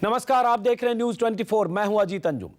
नमस्कार, आप देख रहे हैं न्यूज 24। मैं हूं अजीत अंजुम।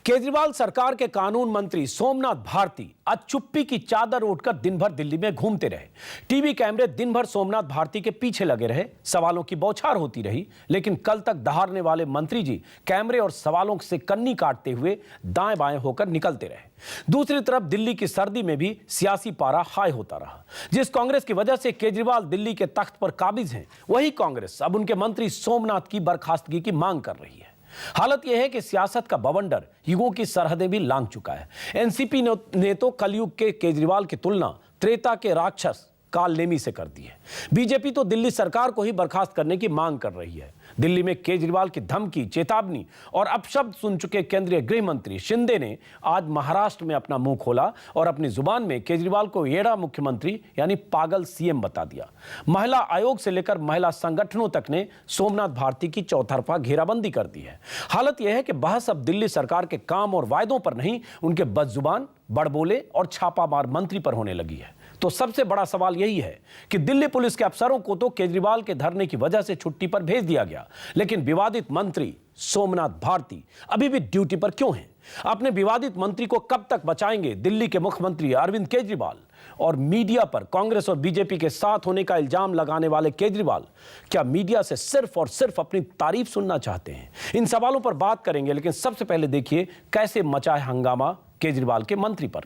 केजरीवाल सरकार के कानून मंत्री सोमनाथ भारती आज चुप्पी की चादर ओढ़कर दिन भर दिल्ली में घूमते रहे। टीवी कैमरे दिन भर सोमनाथ भारती के पीछे लगे रहे। सवालों की बौछार होती रही, लेकिन कल तक दहाड़ने वाले मंत्री जी कैमरे और सवालों से कन्नी काटते हुए दाएं बाएं होकर निकलते रहे। दूसरी तरफ दिल्ली की सर्दी में भी सियासी पारा हाई होता रहा। जिस कांग्रेस की वजह से केजरीवाल दिल्ली के तख्त पर काबिज हैं, वही कांग्रेस अब उनके मंत्री सोमनाथ की बर्खास्तगी की मांग कर रही है। हालत यह है कि सियासत का बवंडर युगों की सरहदें भी लांघ चुका है। एनसीपी ने तो कलयुग के केजरीवाल की तुलना त्रेता के राक्षस काल नेमी से कर दी है। बीजेपी तो दिल्ली सरकार को ही बर्खास्त करने की मांग कर रही है। दिल्ली में केजरीवाल की धमकी, चेतावनी और अपशब्द सुन चुके केंद्रीय गृह मंत्री शिंदे ने आज महाराष्ट्र में अपना मुंह खोला और अपनी जुबान में केजरीवाल को येड़ा मुख्यमंत्री यानी पागल सीएम बता दिया। महिला आयोग से लेकर महिला संगठनों तक ने सोमनाथ भारती की चौतरफा घेराबंदी कर दी है। हालत यह है कि बहस अब दिल्ली सरकार के काम और वायदों पर नहीं, उनके बदजुबान, बड़बोले और छापामार मंत्री पर होने लगी है। तो सबसे बड़ा सवाल यही है कि दिल्ली पुलिस के अफसरों को तो केजरीवाल के धरने की वजह से छुट्टी पर भेज दिया गया, लेकिन विवादित मंत्री सोमनाथ भारती अभी भी ड्यूटी पर क्यों हैं? अपने विवादित मंत्री को कब तक बचाएंगे दिल्ली के मुख्यमंत्री अरविंद केजरीवाल? और मीडिया पर कांग्रेस और बीजेपी के साथ होने का इल्जाम लगाने वाले केजरीवाल क्या मीडिया से सिर्फ और सिर्फ अपनी तारीफ सुनना चाहते हैं? इन सवालों पर बात करेंगे, लेकिन सबसे पहले देखिए कैसे मचा है हंगामा केजरीवाल के मंत्री पर।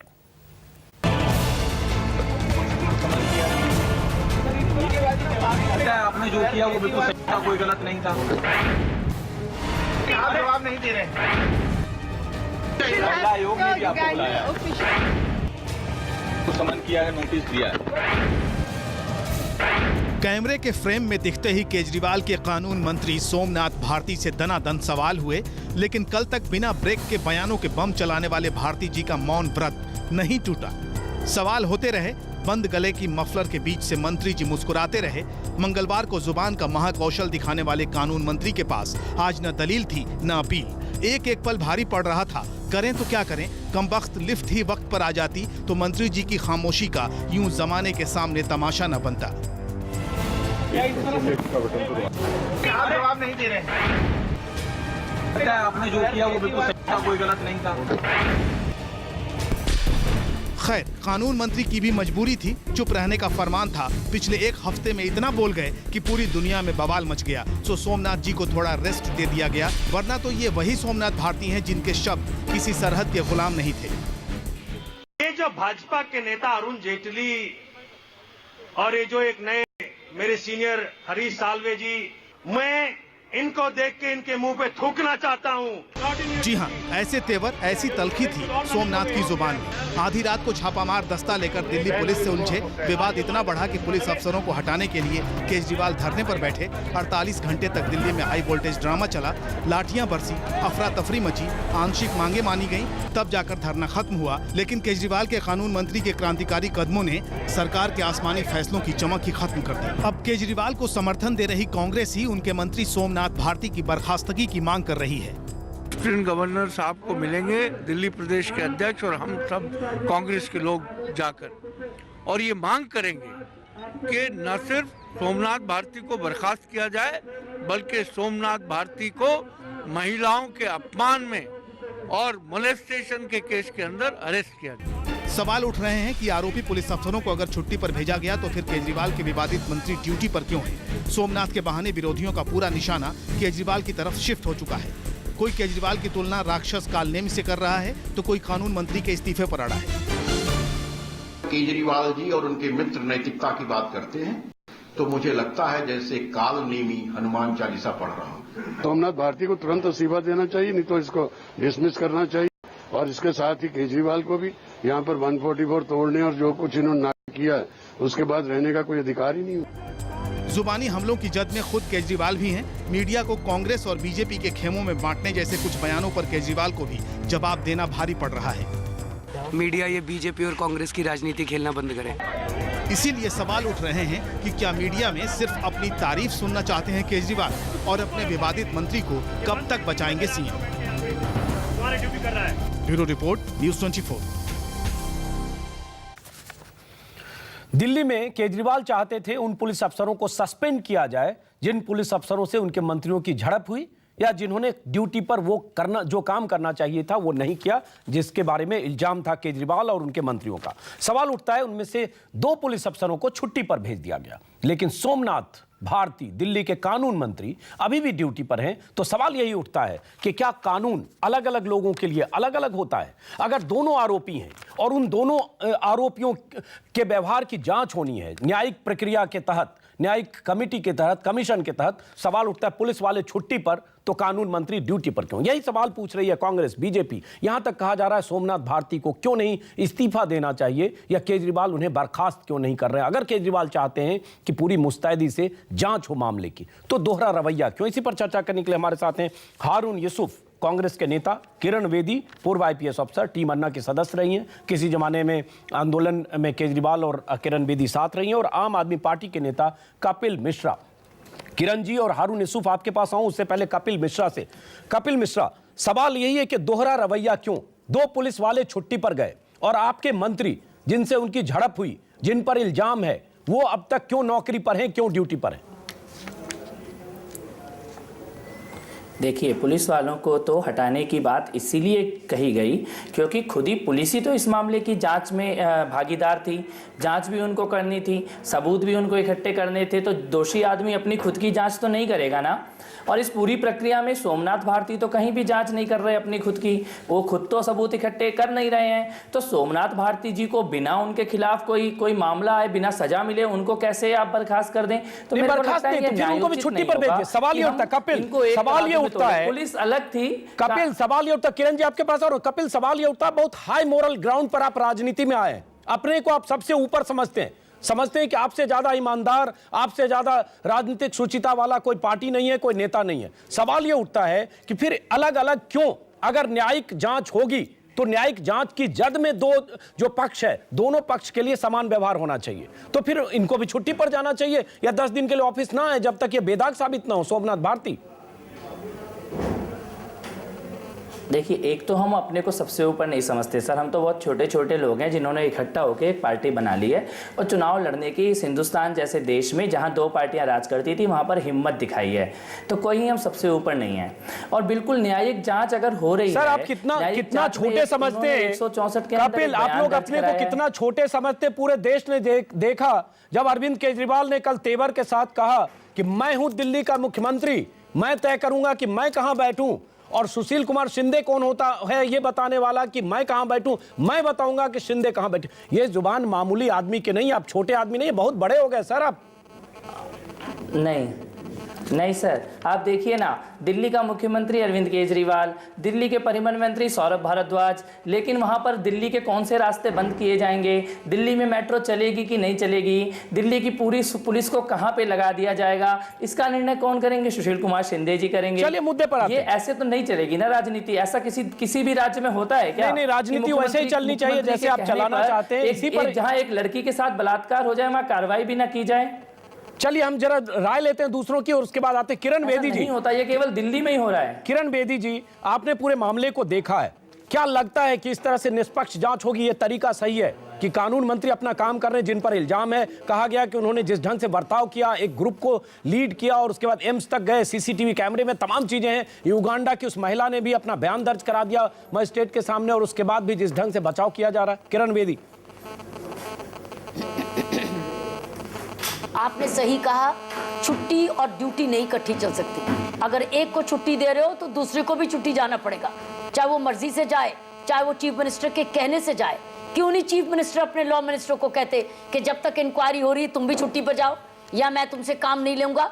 आपने जो किया वो बिल्कुल सही था, कोई गलत नहीं था। आप जवाब नहीं दे रहे। महिला आयोग ने भी आपको बुलाया, समन किया है, नोटिस दिया है। कैमरे के फ्रेम में दिखते ही केजरीवाल के कानून मंत्री सोमनाथ भारती से दनादन सवाल हुए, लेकिन कल तक बिना ब्रेक के बयानों के बम चलाने वाले भारती जी का मौन व्रत नहीं टूटा। सवाल होते रहे, बंद गले की मफलर के बीच से मंत्री जी मुस्कुराते रहे। मंगलवार को जुबान का महाकौशल दिखाने वाले कानून मंत्री के पास आज न दलील थी न अपील। एक एक पल भारी पड़ रहा था। करें तो क्या करें? कमबख्त लिफ्ट ही वक्त पर आ जाती तो मंत्री जी की खामोशी का यूं जमाने के सामने तमाशा न बनता। आप जवाब नहीं दे रहे। आपने जो किया वो बिल्कुल सही था, कोई गलत नहीं था। खैर, कानून मंत्री की भी मजबूरी थी, चुप रहने का फरमान था। पिछले एक हफ्ते में इतना बोल गए कि पूरी दुनिया में बवाल मच गया। सो सोमनाथ जी को थोड़ा रेस्ट दे दिया गया, वरना तो ये वही सोमनाथ भारती हैं जिनके शब्द किसी सरहद के गुलाम नहीं थे। ये जो भाजपा के नेता अरुण जेटली और ये जो एक नए मेरे सीनियर हरीश साल्वे जी, मैं इनको देख के इनके मुंह पे थूकना चाहता हूं। जी हाँ, ऐसे तेवर, ऐसी तलखी थी सोमनाथ की जुबान में। आधी रात को छापामार दस्ता लेकर दिल्ली पुलिस से उलझे। विवाद इतना बढ़ा कि पुलिस अफसरों को हटाने के लिए केजरीवाल धरने पर बैठे। 48 घंटे तक दिल्ली में हाई वोल्टेज ड्रामा चला। लाठियां बरसी, अफरा तफरी मची, आंशिक मांगे मानी गईं, तब जाकर धरना खत्म हुआ। लेकिन केजरीवाल के कानून मंत्री के क्रांतिकारी कदमों ने सरकार के आसमानी फैसलों की चमक ही खत्म कर दी। अब केजरीवाल को समर्थन दे रही कांग्रेस ही उनके मंत्री सोमनाथ भारती की बर्खास्तगी की मांग कर रही है। लेफ्टिनेंट गवर्नर साहब को मिलेंगे दिल्ली प्रदेश के अध्यक्ष और हम सब कांग्रेस के लोग जाकर, और ये मांग करेंगे कि न सिर्फ सोमनाथ भारती को बर्खास्त किया जाए, बल्कि सोमनाथ भारती को महिलाओं के अपमान में और मोलेस्टेशन के केस के अंदर अरेस्ट किया जाए। सवाल उठ रहे हैं कि आरोपी पुलिस अफसरों को अगर छुट्टी पर भेजा गया तो फिर केजरीवाल के विवादित मंत्री ड्यूटी पर क्यों हैं? सोमनाथ के बहाने विरोधियों का पूरा निशाना केजरीवाल की तरफ शिफ्ट हो चुका है। कोई केजरीवाल की तुलना राक्षस कालनेमी से कर रहा है तो कोई कानून मंत्री के इस्तीफे पर अड़ा है। केजरीवाल जी और उनके मित्र नैतिकता की बात करते हैं तो मुझे लगता है जैसे कालनेमी हनुमान चालीसा पढ़ रहा हूं। सोमनाथ भारती को तुरंत इस्तीफा देना चाहिए, नहीं तो इसको डिसमिस करना चाहिए। और इसके साथ ही केजरीवाल को भी यहाँ पर 144 तोड़ने और जो कुछ इन्होंने किया है उसके बाद रहने का कोई अधिकार ही नहीं। जुबानी हमलों की जद में खुद केजरीवाल भी हैं। मीडिया को कांग्रेस और बीजेपी के खेमों में बांटने जैसे कुछ बयानों पर केजरीवाल को भी जवाब देना भारी पड़ रहा है। मीडिया ये बीजेपी और कांग्रेस की राजनीति खेलना बंद करे। इसीलिए सवाल उठ रहे हैं कि क्या मीडिया में सिर्फ अपनी तारीफ सुनना चाहते हैं केजरीवाल और अपने विवादित मंत्री को कब तक बचाएंगे CM? Bureau report, news 24। Delhi में केजरीवाल चाहते थे उन पुलिस अफसरों को सस्पेंड किया जाए जिन पुलिस अफसरों से उनके मंत्रियों की झड़प हुई, या जिन्होंने ड्यूटी पर वो करना जो काम करना चाहिए था वो नहीं किया, जिसके बारे में इल्जाम था केजरीवाल और उनके मंत्रियों का। सवाल उठता है उनमें से 2 पुलिस अफसरों को छुट्टी पर भेज दिया गया, लेकिन सोमनाथ भारती दिल्ली के कानून मंत्री अभी भी ड्यूटी पर हैं। तो सवाल यही उठता है कि क्या कानून अलग अलग लोगों के लिए अलग अलग होता है? अगर दोनों आरोपी हैं और उन दोनों आरोपियों के व्यवहार की जांच होनी है न्यायिक प्रक्रिया के तहत, न्यायिक कमेटी के तहत, कमीशन के तहत, सवाल उठता है पुलिस वाले छुट्टी पर तो कानून मंत्री ड्यूटी पर क्यों? यही सवाल पूछ रही है कांग्रेस, बीजेपी। यहां तक कहा जा रहा है सोमनाथ भारती को क्यों नहीं इस्तीफा देना चाहिए या केजरीवाल उन्हें बर्खास्त क्यों नहीं कर रहे हैं? अगर केजरीवाल चाहते हैं कि पूरी मुस्तैदी से जांच हो मामले की, तो दोहरा रवैया क्यों? इसी पर चर्चा करने के लिए हमारे साथ हैं हारून यूसुफ, कांग्रेस के नेता, किरण बेदी, पूर्व IPS अफसर, टीम अन्ना के सदस्य रही हैं, किसी जमाने में आंदोलन में केजरीवाल और किरण बेदी साथ रही हैं, और आम आदमी पार्टी के नेता कपिल मिश्रा। किरण जी और हारून यूसुफ आपके पास आऊं उससे पहले कपिल मिश्रा से। कपिल मिश्रा, सवाल यही है कि दोहरा रवैया क्यों? 2 पुलिस वाले छुट्टी पर गए और आपके मंत्री जिनसे उनकी झड़प हुई, जिन पर इल्जाम है, वो अब तक क्यों नौकरी पर हैं, क्यों ड्यूटी पर हैं? देखिए, पुलिस वालों को तो हटाने की बात इसीलिए कही गई क्योंकि खुद ही पुलिस ही तो इस मामले की जांच में भागीदार थी, जांच भी उनको करनी थी, सबूत भी उनको इकट्ठे करने थे। तो दोषी आदमी अपनी खुद की जांच तो नहीं करेगा ना। और इस पूरी प्रक्रिया में सोमनाथ भारती तो कहीं भी जांच नहीं कर रहे अपनी खुद की, वो खुद तो सबूत इकट्ठे कर नहीं रहे हैं। तो सोमनाथ भारती जी को बिना उनके खिलाफ कोई मामला आए, बिना सजा मिले, उनको कैसे आप बर्खास्त कर दें? तो मेरे को लगता है ये उनको भी छुट्टी पर भेजिए। सवाल ये उठता, कपिल सवाल ये उठता है, पुलिस अलग थी। कपिल सवाल ये उठता, किरण जी आपके पास, और कपिल सवाल ये उठता, बहुत हाई मोरल ग्राउंड पर आप राजनीति में आए, अपने को आप सबसे ऊपर समझते हैं कि आपसे ज्यादा ईमानदार, आपसे ज्यादा राजनीतिक शुचिता वाला कोई पार्टी नहीं है, कोई नेता नहीं है। सवाल यह उठता है कि फिर अलग अलग क्यों? अगर न्यायिक जांच होगी तो न्यायिक जांच की जद में 2 जो पक्ष है, दोनों पक्ष के लिए समान व्यवहार होना चाहिए। तो फिर इनको भी छुट्टी पर जाना चाहिए या 10 दिन के लिए ऑफिस ना आए जब तक ये बेदाग साबित ना हो सोमनाथ भारती। देखिए, एक तो हम अपने को सबसे ऊपर नहीं समझते सर, हम तो बहुत छोटे छोटे लोग हैं जिन्होंने इकट्ठा होकर एक पार्टी बना ली है और चुनाव लड़ने की इस हिंदुस्तान जैसे देश में जहां 2 पार्टियां राज करती थी वहां पर हिम्मत दिखाई है। तो कोई हम सबसे ऊपर नहीं है। और बिल्कुल न्यायिक जांच अगर हो रही है सर, आप कितना छोटे समझते हैं 164 के कपिल, आप लोग अपने को कितना छोटे समझते? पूरे देश ने देखा जब अरविंद केजरीवाल ने कल तेवर के साथ कहा कि मैं हूं दिल्ली का मुख्यमंत्री, मैं तय करूंगा कि मैं कहां बैठूं, और सुशील कुमार शिंदे कौन होता है ये बताने वाला कि मैं कहां बैठूं, मैं बताऊंगा कि शिंदे कहां बैठे। ये जुबान मामूली आदमी के नहीं, आप छोटे आदमी नहीं, बहुत बड़े हो गए सर आप। नहीं सर, आप देखिए ना, दिल्ली का मुख्यमंत्री अरविंद केजरीवाल, दिल्ली के परिवहन मंत्री सौरभ भारद्वाज, लेकिन वहां पर दिल्ली के कौन से रास्ते बंद किए जाएंगे, दिल्ली में मेट्रो चलेगी कि नहीं चलेगी, दिल्ली की पूरी पुलिस को कहां पे लगा दिया जाएगा, इसका निर्णय कौन करेंगे? सुशील कुमार शिंदे जी करेंगे। चलिए मुद्दे पर आते हैं। ये ऐसे तो नहीं चलेगी ना राजनीति। ऐसा किसी भी राज्य में होता है क्या? नहीं, राजनीति वैसे ही चलनी चाहिए जैसे आप चलाना चाहते हैं। इसी पर जहां एक लड़की के साथ बलात्कार हो जाए वहां कार्रवाई भी ना की जाए। चलिए हम जरा राय लेते हैं दूसरों की और उसके बाद आते हैं किरण बेदी जी। नहीं होता, ये केवल दिल्ली में ही हो रहा है। किरण बेदी जी, आपने पूरे मामले को देखा है, क्या लगता है कि इस तरह से निष्पक्ष जांच होगी? ये तरीका सही है कि कानून मंत्री अपना काम कर रहे हैं, जिन पर इल्जाम है, कहा गया कि उन्होंने जिस ढंग से बर्ताव किया, एक ग्रुप को लीड किया और उसके बाद एम्स तक गए, CCTV कैमरे में तमाम चीजें हैं, युगांडा की उस महिला ने भी अपना बयान दर्ज करा दिया मजिस्ट्रेट के सामने, और उसके बाद भी जिस ढंग से बचाव किया जा रहा है। किरण बेदी, आपने सही कहा, छुट्टी और ड्यूटी नहीं इकट्ठी चल सकती। अगर एक को छुट्टी दे रहे हो तो दूसरे को भी छुट्टी जाना पड़ेगा, चाहे वो मर्जी से जाए, चाहे वो चीफ मिनिस्टर के कहने से जाए। क्यों नहीं चीफ मिनिस्टर अपने लॉ मिनिस्टर को कहते कि जब तक इंक्वायरी हो रही है तुम भी छुट्टी पर जाओ, या मैं तुमसे काम नहीं लूंगा?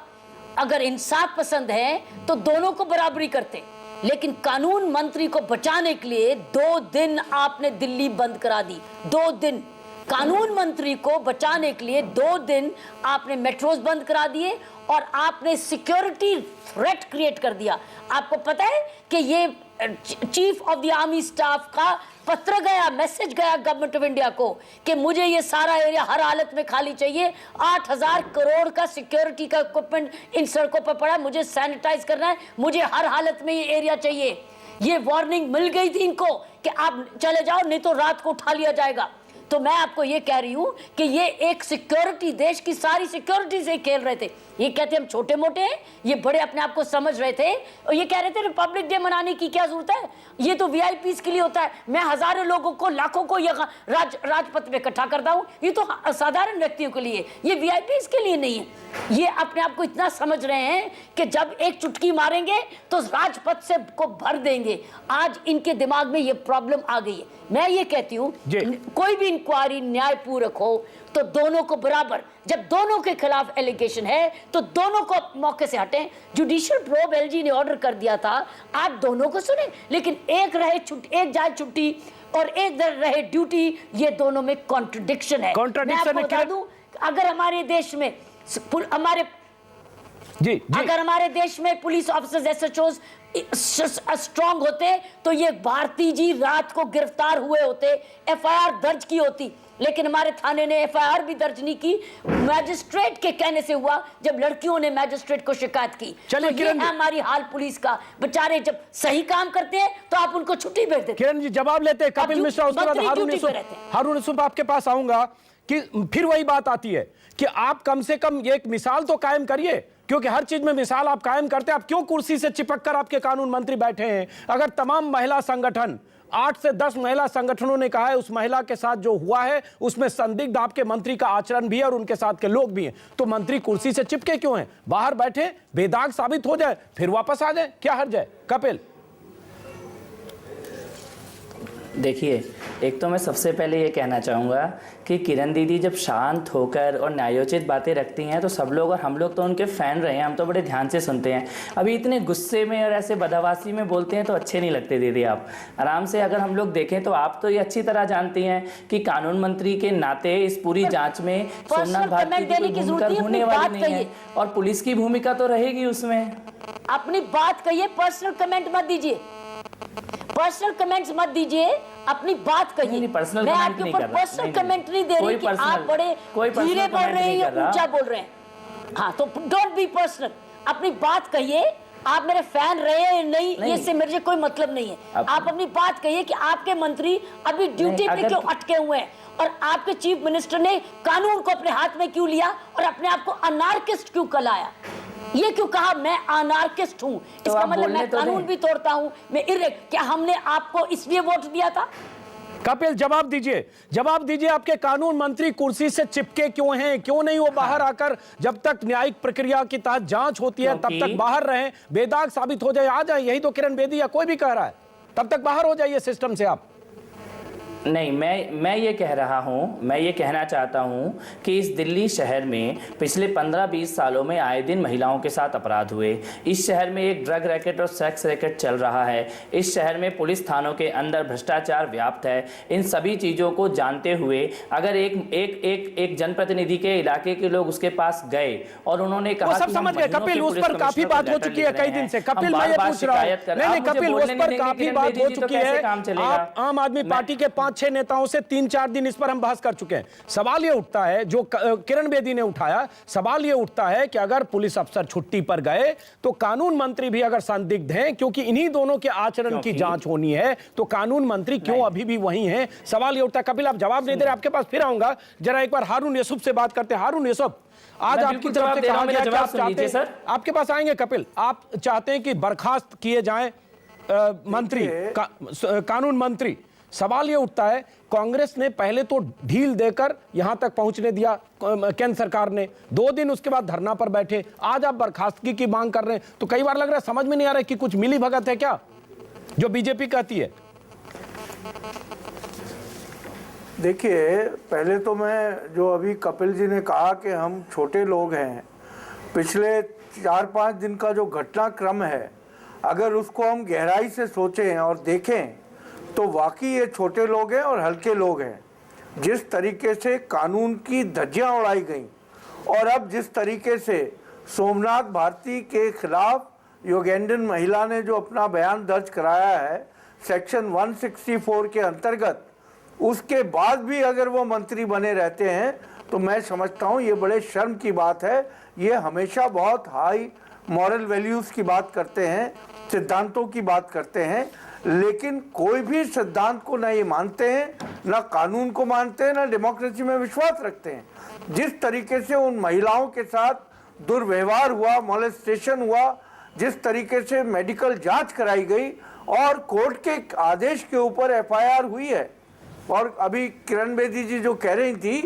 अगर इंसाफ पसंद है तो दोनों को बराबरी करते। लेकिन कानून मंत्री को बचाने के लिए 2 दिन आपने दिल्ली बंद करा दी। 2 दिन कानून मंत्री को बचाने के लिए 2 दिन आपने मेट्रोज बंद करा दिए और आपने सिक्योरिटी थ्रेट क्रिएट कर दिया। आपको पता है कि ये chief of the army staff का पत्र गया, मैसेज गया गवर्नमेंट ऑफ इंडिया को कि मुझे ये सारा एरिया हर हालत में खाली चाहिए। 8000 करोड़ का सिक्योरिटी का इक्विपमेंट इन सड़कों पर पड़ा है, मुझे सैनिटाइज करना है, मुझे हर हालत में ये एरिया चाहिए। ये वार्निंग मिल गई थी इनको कि आप चले जाओ नहीं तो रात को उठा लिया जाएगा। तो मैं आपको ये कह रही हूं कि ये एक सिक्योरिटी, देश की सारी सिक्योरिटी से खेल रहे थे। ये कहते हम छोटे मोटे हैं, ये बड़े अपने आप को समझ रहे थे और ये कह रहे थे रिपब्लिक डे मनाने की क्या जरूरत है, ये तो वीआईपीज के लिए होता है। मैं हजारों लोगों को, लाखों को ये राजपथ में इकट्ठा करता हूं, ये तो साधारण व्यक्तियों के लिए, ये वीआईपीज के लिए नहीं है। ये अपने आप को इतना समझ रहे हैं कि जब एक चुटकी मारेंगे तो राजपथ से को भर देंगे। आज इनके दिमाग में ये प्रॉब्लम आ गई है। मैं ये कहती हूं कोई भी इंक्वायरी न्यायपूर्वक हो तो दोनों को बराबर, जब दोनों के खिलाफ एलिगेशन है तो दोनों को मौके से हटें। जुडिशियल प्रोब एलजी ने ऑर्डर कर दिया था, आप दोनों को सुने, लेकिन एक रहे एक जाए छुट्टी और एक रहे ड्यूटी, ये दोनों में कॉन्ट्रडिक्शन है। मैं आपको बता दूं, अगर हमारे देश में अगर हमारे देश में पुलिस ऑफिसर्स, एसएचओज स्ट्रांग होते तो ये भारती जी रात को गिरफ्तार हुए होते, एफआईआर दर्ज की होती, लेकिन हमारे थाने ने एफआईआर भी दर्ज नहीं की। मैजिस्ट्रेट के कहने से हुआ, जब लड़कियों ने मैजिस्ट्रेट को शिकायत की। चलिए तो किरण, हमारी हाल पुलिस का, बेचारे जब सही काम करते हैं तो आप उनको छुट्टी भेज देते। किरण जी जवाब लेते हैं, कपिल मिश्रा, उसके बाद हारून यूसुफ आपके पास आऊंगा कि फिर वही बात आती है कि आप कम से कम एक मिसाल तो कायम करिए, क्योंकि हर चीज में मिसाल आप कायम करते हैं। आप क्यों कुर्सी से चिपक कर आपके कानून मंत्री बैठे हैं? अगर तमाम महिला संगठन, 8 से 10 महिला संगठनों ने कहा है उस महिला के साथ जो हुआ है उसमें संदिग्ध आपके मंत्री का आचरण भी है और उनके साथ के लोग भी हैं, तो मंत्री कुर्सी से चिपके क्यों हैं? बाहर बैठे, बेदाग साबित हो जाए, फिर वापस आ जाए, क्या हर्ज है? कपिल, देखिए, एक तो मैं सबसे पहले ये कहना चाहूँगा कि किरण दीदी जब शांत होकर और न्यायोचित बातें रखती हैं तो सब लोग, और हम लोग तो उनके फ़ैन रहे हैं, हम तो बड़े ध्यान से सुनते हैं। अभी इतने गुस्से में और ऐसे बदहवासी में बोलते हैं तो अच्छे नहीं लगते दीदी। आप आराम से, अगर हम लोग देखें तो आप तो ये अच्छी तरह जानती हैं कि कानून मंत्री के नाते इस पूरी जाँच में सोमनाथ भारती की भूमिका होने वाली नहीं है और पुलिस की भूमिका तो रहेगी उसमें। अपनी बात कहिए, पर्सनल कमेंट मत दीजिए, पर्सनल कमेंट्स मत दीजिए, अपनी बात कहिए। मैं आपके ऊपर पर्सनल कमेंट नहीं दे रही कि आप बड़े धीरे बोल रहे हैं या ऊंचा बोल रहे हैं। हाँ, तो डोंट बी पर्सनल, अपनी बात कहिए। आप मेरे फैन रहे हैं नहीं, ये से मेरे कोई मतलब नहीं है। आप अपनी बात कहिए कि आपके मंत्री अभी ड्यूटी पे क्यों अटके हुए हैं और आपके चीफ मिनिस्टर ने कानून को अपने हाथ में क्यों लिया और अपने आप को अनार्किस्ट क्यों कहलाया? ये क्यों कहा मैं अनार्किस्ट हूं? इसका मतलब मैं कानून भी तोड़ता हूं, मैं क्या हमने आपको इसलिए वोट दिया था? कपिल जवाब दीजिए, जवाब दीजिए, आपके कानून मंत्री कुर्सी से चिपके क्यों हैं? क्यों नहीं वो बाहर आकर, जब तक न्यायिक प्रक्रिया के तहत जांच होती है तब तक बाहर रहें, बेदाग साबित हो जाए आ जाए। यही तो किरण बेदी या कोई भी कह रहा है, तब तक बाहर हो जाइए सिस्टम से आप। नहीं, मैं ये कह रहा हूँ, मैं ये कहना चाहता हूँ कि इस दिल्ली शहर में पिछले 15-20 सालों में आए दिन महिलाओं के साथ अपराध हुए। इस शहर में एक ड्रग रैकेट और सेक्स रैकेट चल रहा है। इस शहर में पुलिस थानों के अंदर भ्रष्टाचार व्याप्त है। इन सभी चीज़ों को जानते हुए अगर एक जनप्रतिनिधि के इलाके के लोग उसके पास गए और उन्होंने कहा, सब समझ गए कपिल, उस पर काफी बात हो चुकी है कई दिन से। कपिल मैं ये पूछ रहा हूँ, नहीं कपिल, उस पर काफी बात हो चुकी है। आप आम आदमी पार्टी के 5-6 नेताओं से 3-4 दिन इस पर हम बहस कर चुके हैं। सवाल ये उठता है, जो किरण बेदी ने उठाया, सवाल ये उठता है कि अगर पुलिस अफसर छुट्टी पर गए तो कानून मंत्री भी अगर संदिग्ध हैं, क्योंकि इन्हीं दोनों के आचरण की जांच होनी है, तो कानून मंत्री क्यों अभी भी वही हैं? सवाल ये उठता है। कपिल आप जवाब नहीं दे रहे, आपके पास फिर आऊंगा। जरा एक बार हारून यूसुफ से बात करते हैं। हारून यूसुफ, आज आपकी तरफ से कहा गया कि आप चाहते हैं, आपके पास आएंगे कपिल, आप चाहते हैं कि बर्खास्त किए जाएं मंत्री, कानून मंत्री। सवाल ये उठता है, कांग्रेस ने पहले तो ढील देकर यहां तक पहुंचने दिया केंद्र सरकार ने, 2 दिन उसके बाद धरना पर बैठे, आज आप बर्खास्तगी की मांग कर रहे हैं, तो कई बार लग रहा है समझ में नहीं आ रहा है कि कुछ मिली भगत है क्या जो बीजेपी कहती है? देखिए, पहले तो मैं, जो अभी कपिल जी ने कहा कि हम छोटे लोग हैं, पिछले 4-5 दिन का जो घटनाक्रम है, अगर उसको हम गहराई से सोचें और देखें तो वाकई ये छोटे लोग हैं और हल्के लोग हैं। जिस तरीके से कानून की धज्जियां उड़ाई गई और अब जिस तरीके से सोमनाथ भारती के खिलाफ योगेंद्रन महिला ने जो अपना बयान दर्ज कराया है सेक्शन 164 के अंतर्गत, उसके बाद भी अगर वो मंत्री बने रहते हैं तो मैं समझता हूँ ये बड़े शर्म की बात है। ये हमेशा बहुत हाई मॉरल वैल्यूज़ की बात करते हैं, सिद्धांतों की बात करते हैं, लेकिन कोई भी सिद्धांत को ना ये मानते हैं, ना कानून को मानते हैं, ना डेमोक्रेसी में विश्वास रखते हैं। जिस तरीके से उन महिलाओं के साथ दुर्व्यवहार हुआ, मोलेस्टेशन हुआ, जिस तरीके से मेडिकल जांच कराई गई और कोर्ट के आदेश के ऊपर एफआईआर हुई है, और अभी किरण बेदी जी जो कह रही थी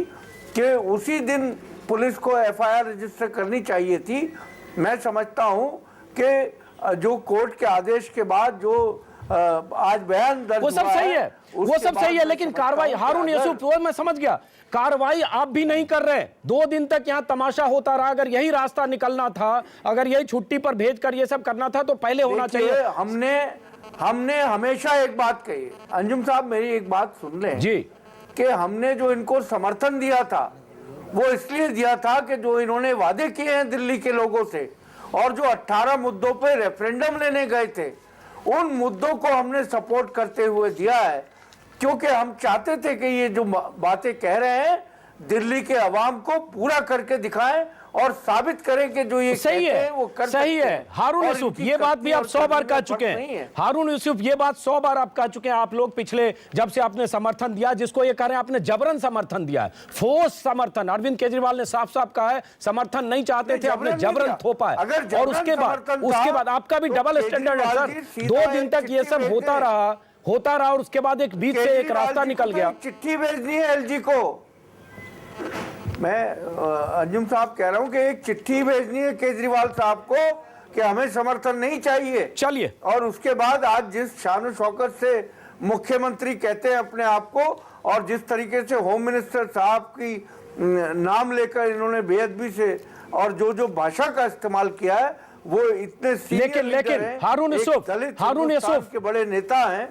कि उसी दिन पुलिस को एफआईआर रजिस्टर करनी चाहिए थी, मैं समझता हूं कि जो कोर्ट के आदेश के बाद जो आज बयान दर्ज वो सब सही है, वो सब सही है, लेकिन कार्रवाई हारून यूसुफ, वो मैं समझ गया, कार्रवाई आप भी नहीं कर रहे। 2 दिन तक यहाँ तमाशा होता रहा। अगर यही रास्ता निकलना था, अगर यही छुट्टी पर भेजकर ये सब करना था तो पहले होना चाहिए। हमने हमेशा एक बात कही, अंजुम साहब मेरी एक बात सुन लें जी, कि हमने जो इनको समर्थन दिया था वो इसलिए दिया था कि जो इन्होंने वादे किए हैं दिल्ली के लोगों से, और जो 18 मुद्दों पे रेफरेंडम लेने गए थे, उन मुद्दों को हमने सपोर्ट करते हुए दिया है, क्योंकि हम चाहते थे कि ये जो बातें कह रहे हैं दिल्ली के अवाम को पूरा करके दिखाएं और साबित करें कि जो ये सही है, वो कर सही है। हारून यूसुफ, ये बात भी आप 100 बार कह चुके हैं। हारून यूसुफ, ये बात 100 बार आप कह चुके हैं। आप लोग पिछले जब से आपने समर्थन दिया, जिसको ये कह रहे हैं आपने जबरन समर्थन दिया है, फोर्स समर्थन। अरविंद केजरीवाल ने साफ साफ कहा है समर्थन नहीं चाहते थे, आपने जबरन थोपा है। और उसके बाद आपका भी डबल स्टैंडर्ड है सर। 2 दिन तक ये सब होता रहा और उसके बाद एक बीच से एक रास्ता निकल गया। चिट्ठी भेजनी है एलजी को। मैं अंजुम साहब कह रहा हूं कि एक चिट्ठी भेजनी है केजरीवाल साहब को कि हमें समर्थन नहीं चाहिए। चलिए, और उसके बाद आज जिस शान शौकत से मुख्यमंत्री कहते हैं अपने आप को, और जिस तरीके से होम मिनिस्टर साहब की नाम लेकर इन्होंने बेअदबी से और जो भाषा का इस्तेमाल किया है, वो इतने सीनियर लेकिन हारून यूसुफ के बड़े नेता हैं,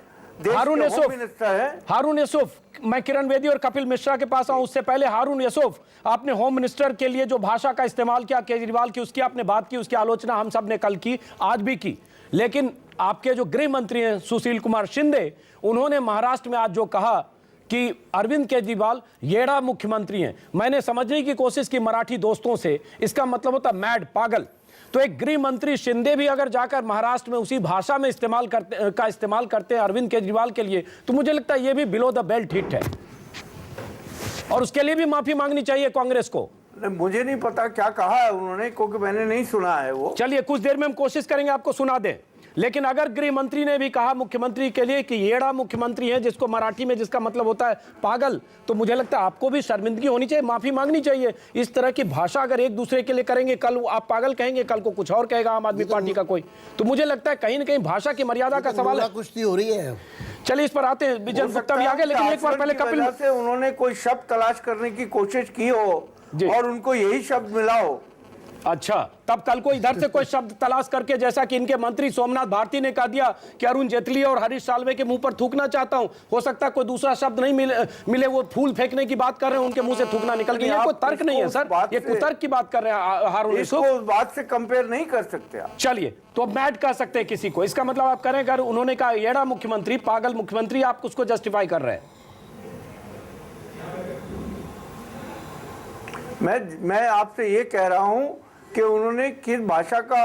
हारून यूसुफ, मैं किरण बेदी और कपिल मिश्रा के पास आऊं उससे पहले, हारून यूसुफ, आपने होम मिनिस्टर के लिए जो भाषा का इस्तेमाल किया केजरीवाल की, उसकी आपने बात की, उसकी आलोचना हम सब ने कल की, आज भी की। लेकिन आपके जो गृह मंत्री हैं सुशील कुमार शिंदे, उन्होंने महाराष्ट्र में आज जो कहा कि अरविंद केजरीवाल येड़ा मुख्यमंत्री हैं, मैंने समझने की कोशिश की मराठी दोस्तों से, इसका मतलब होता मैड, पागल। तो एक गृह मंत्री शिंदे भी अगर जाकर महाराष्ट्र में उसी भाषा में इस्तेमाल करते हैं अरविंद केजरीवाल के लिए, तो मुझे लगता है ये भी बिलो द बेल्ट हिट है और उसके लिए भी माफी मांगनी चाहिए कांग्रेस को। मुझे नहीं पता क्या कहा है उन्होंने, क्योंकि मैंने नहीं सुना है वो। चलिए, कुछ देर में हम कोशिश करेंगे आपको सुना दें। लेकिन अगर गृह मंत्री ने भी कहा मुख्यमंत्री के लिए कि येड़ा मुख्यमंत्री है, जिसको मराठी में जिसका मतलब होता है पागल, तो मुझे लगता है आपको भी शर्मिंदगी होनी चाहिए, माफी मांगनी चाहिए। इस तरह की भाषा अगर एक दूसरे के लिए करेंगे, कल आप पागल कहेंगे, कल को कुछ और कहेगा आम आदमी पार्टी का कोई, तो मुझे लगता है कहीं ना कहीं भाषा की मर्यादा का सवाल है। कुश्ती हो रही है। चलिए, इस पर आते हैं। विजय गुप्ता भी आगे, लेकिन एक बार पहले कपिल से उन्होंने कोई शब्द तलाश करने की कोशिश की हो और उनको यही शब्द मिला हो। अच्छा, तब कल को इधर से कोई शब्द तलाश करके, जैसा कि इनके मंत्री सोमनाथ भारती ने कह दिया कि अरुण जेटली और हरीश साल्वे के मुंह पर थूकना चाहता हूं, हो सकता है कोई दूसरा शब्द नहीं मिले, वो फूल फेंकने की बात कर रहे हैं, उनके मुंह से थूकना निकल गया। ये कोई तर्क नहीं है सर, ये कुतर्क की बात कर रहे हैं हारून यूसुफ। उस बात से कंपेयर नहीं कर सकते आप। चलिए, तो अब मैड कह सकते हैं किसी को, इसका मतलब आप करें अगर उन्होंने कहा येड़ा मुख्यमंत्री, पागल मुख्यमंत्री, आप उसको जस्टिफाई कर रहे हैं। मैं आपसे ये कह रहा हूं कि उन्होंने किस भाषा का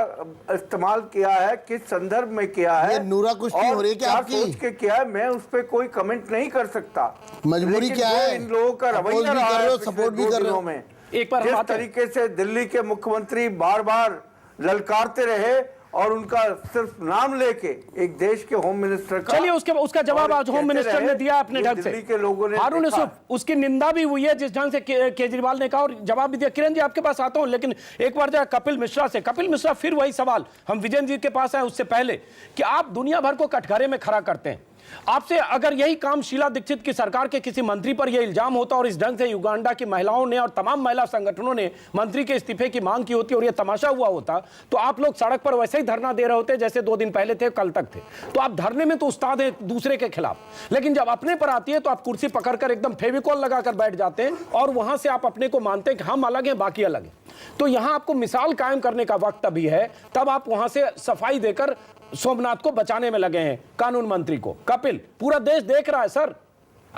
इस्तेमाल किया है, किस संदर्भ में किया है, नूरा कुश्ती हो रही है क्या आपकी? सोच के किया है, मैं उस पर कोई कमेंट नहीं कर सकता। मजबूरी क्या है? इन लोगों का रवैया रहा है सपोर्ट भी कर रहे हो। एक बार जिस तरीके से दिल्ली के मुख्यमंत्री बार बार ललकारते रहे और उनका सिर्फ नाम लेके एक देश के होम मिनिस्टर का, चलिए उसका जवाब आज होम मिनिस्टर ने दिया अपने ढंग से। के लोगों ने हारून यूसुफ, उसकी निंदा भी हुई है जिस ढंग से केजरीवाल ने कहा, और जवाब भी दिया। किरण जी आपके पास आता हूं, लेकिन एक बार जाए कपिल मिश्रा से। कपिल मिश्रा, फिर वही सवाल, हम विजय जी के पास आए उससे पहले, कि आप दुनिया भर को कटघरे में खड़ा करते हैं। आपसे अगर यही काम शीला दीक्षित की सरकार के किसी मंत्री पर यह इल्जाम होता और इस ढंग से युगांडा की महिलाओं ने और तमाम महिला संगठनों ने मंत्री के इस्तीफे की मांग की होती और यह तमाशा हुआ होता, तो आप लोग सड़क पर वैसे ही धरना दे रहे होते जैसे 2 दिन पहले थे, कल तक थे। तो आप धरने में तो उस्ताद हैं दूसरे के खिलाफ, लेकिन जब अपने पर आती है तो आप कुर्सी पकड़कर एकदम फेविकॉल लगाकर बैठ जाते हैं और वहां से आप अपने को मानते हैं कि हम अलग हैं, बाकी अलग हैं। तो यहां आपको मिसाल कायम करने का वक्त अभी है, तब आप वहां से सफाई देकर सोमनाथ को बचाने में लगे हैं, कानून मंत्री को। कपिल, पूरा देश देख रहा है सर,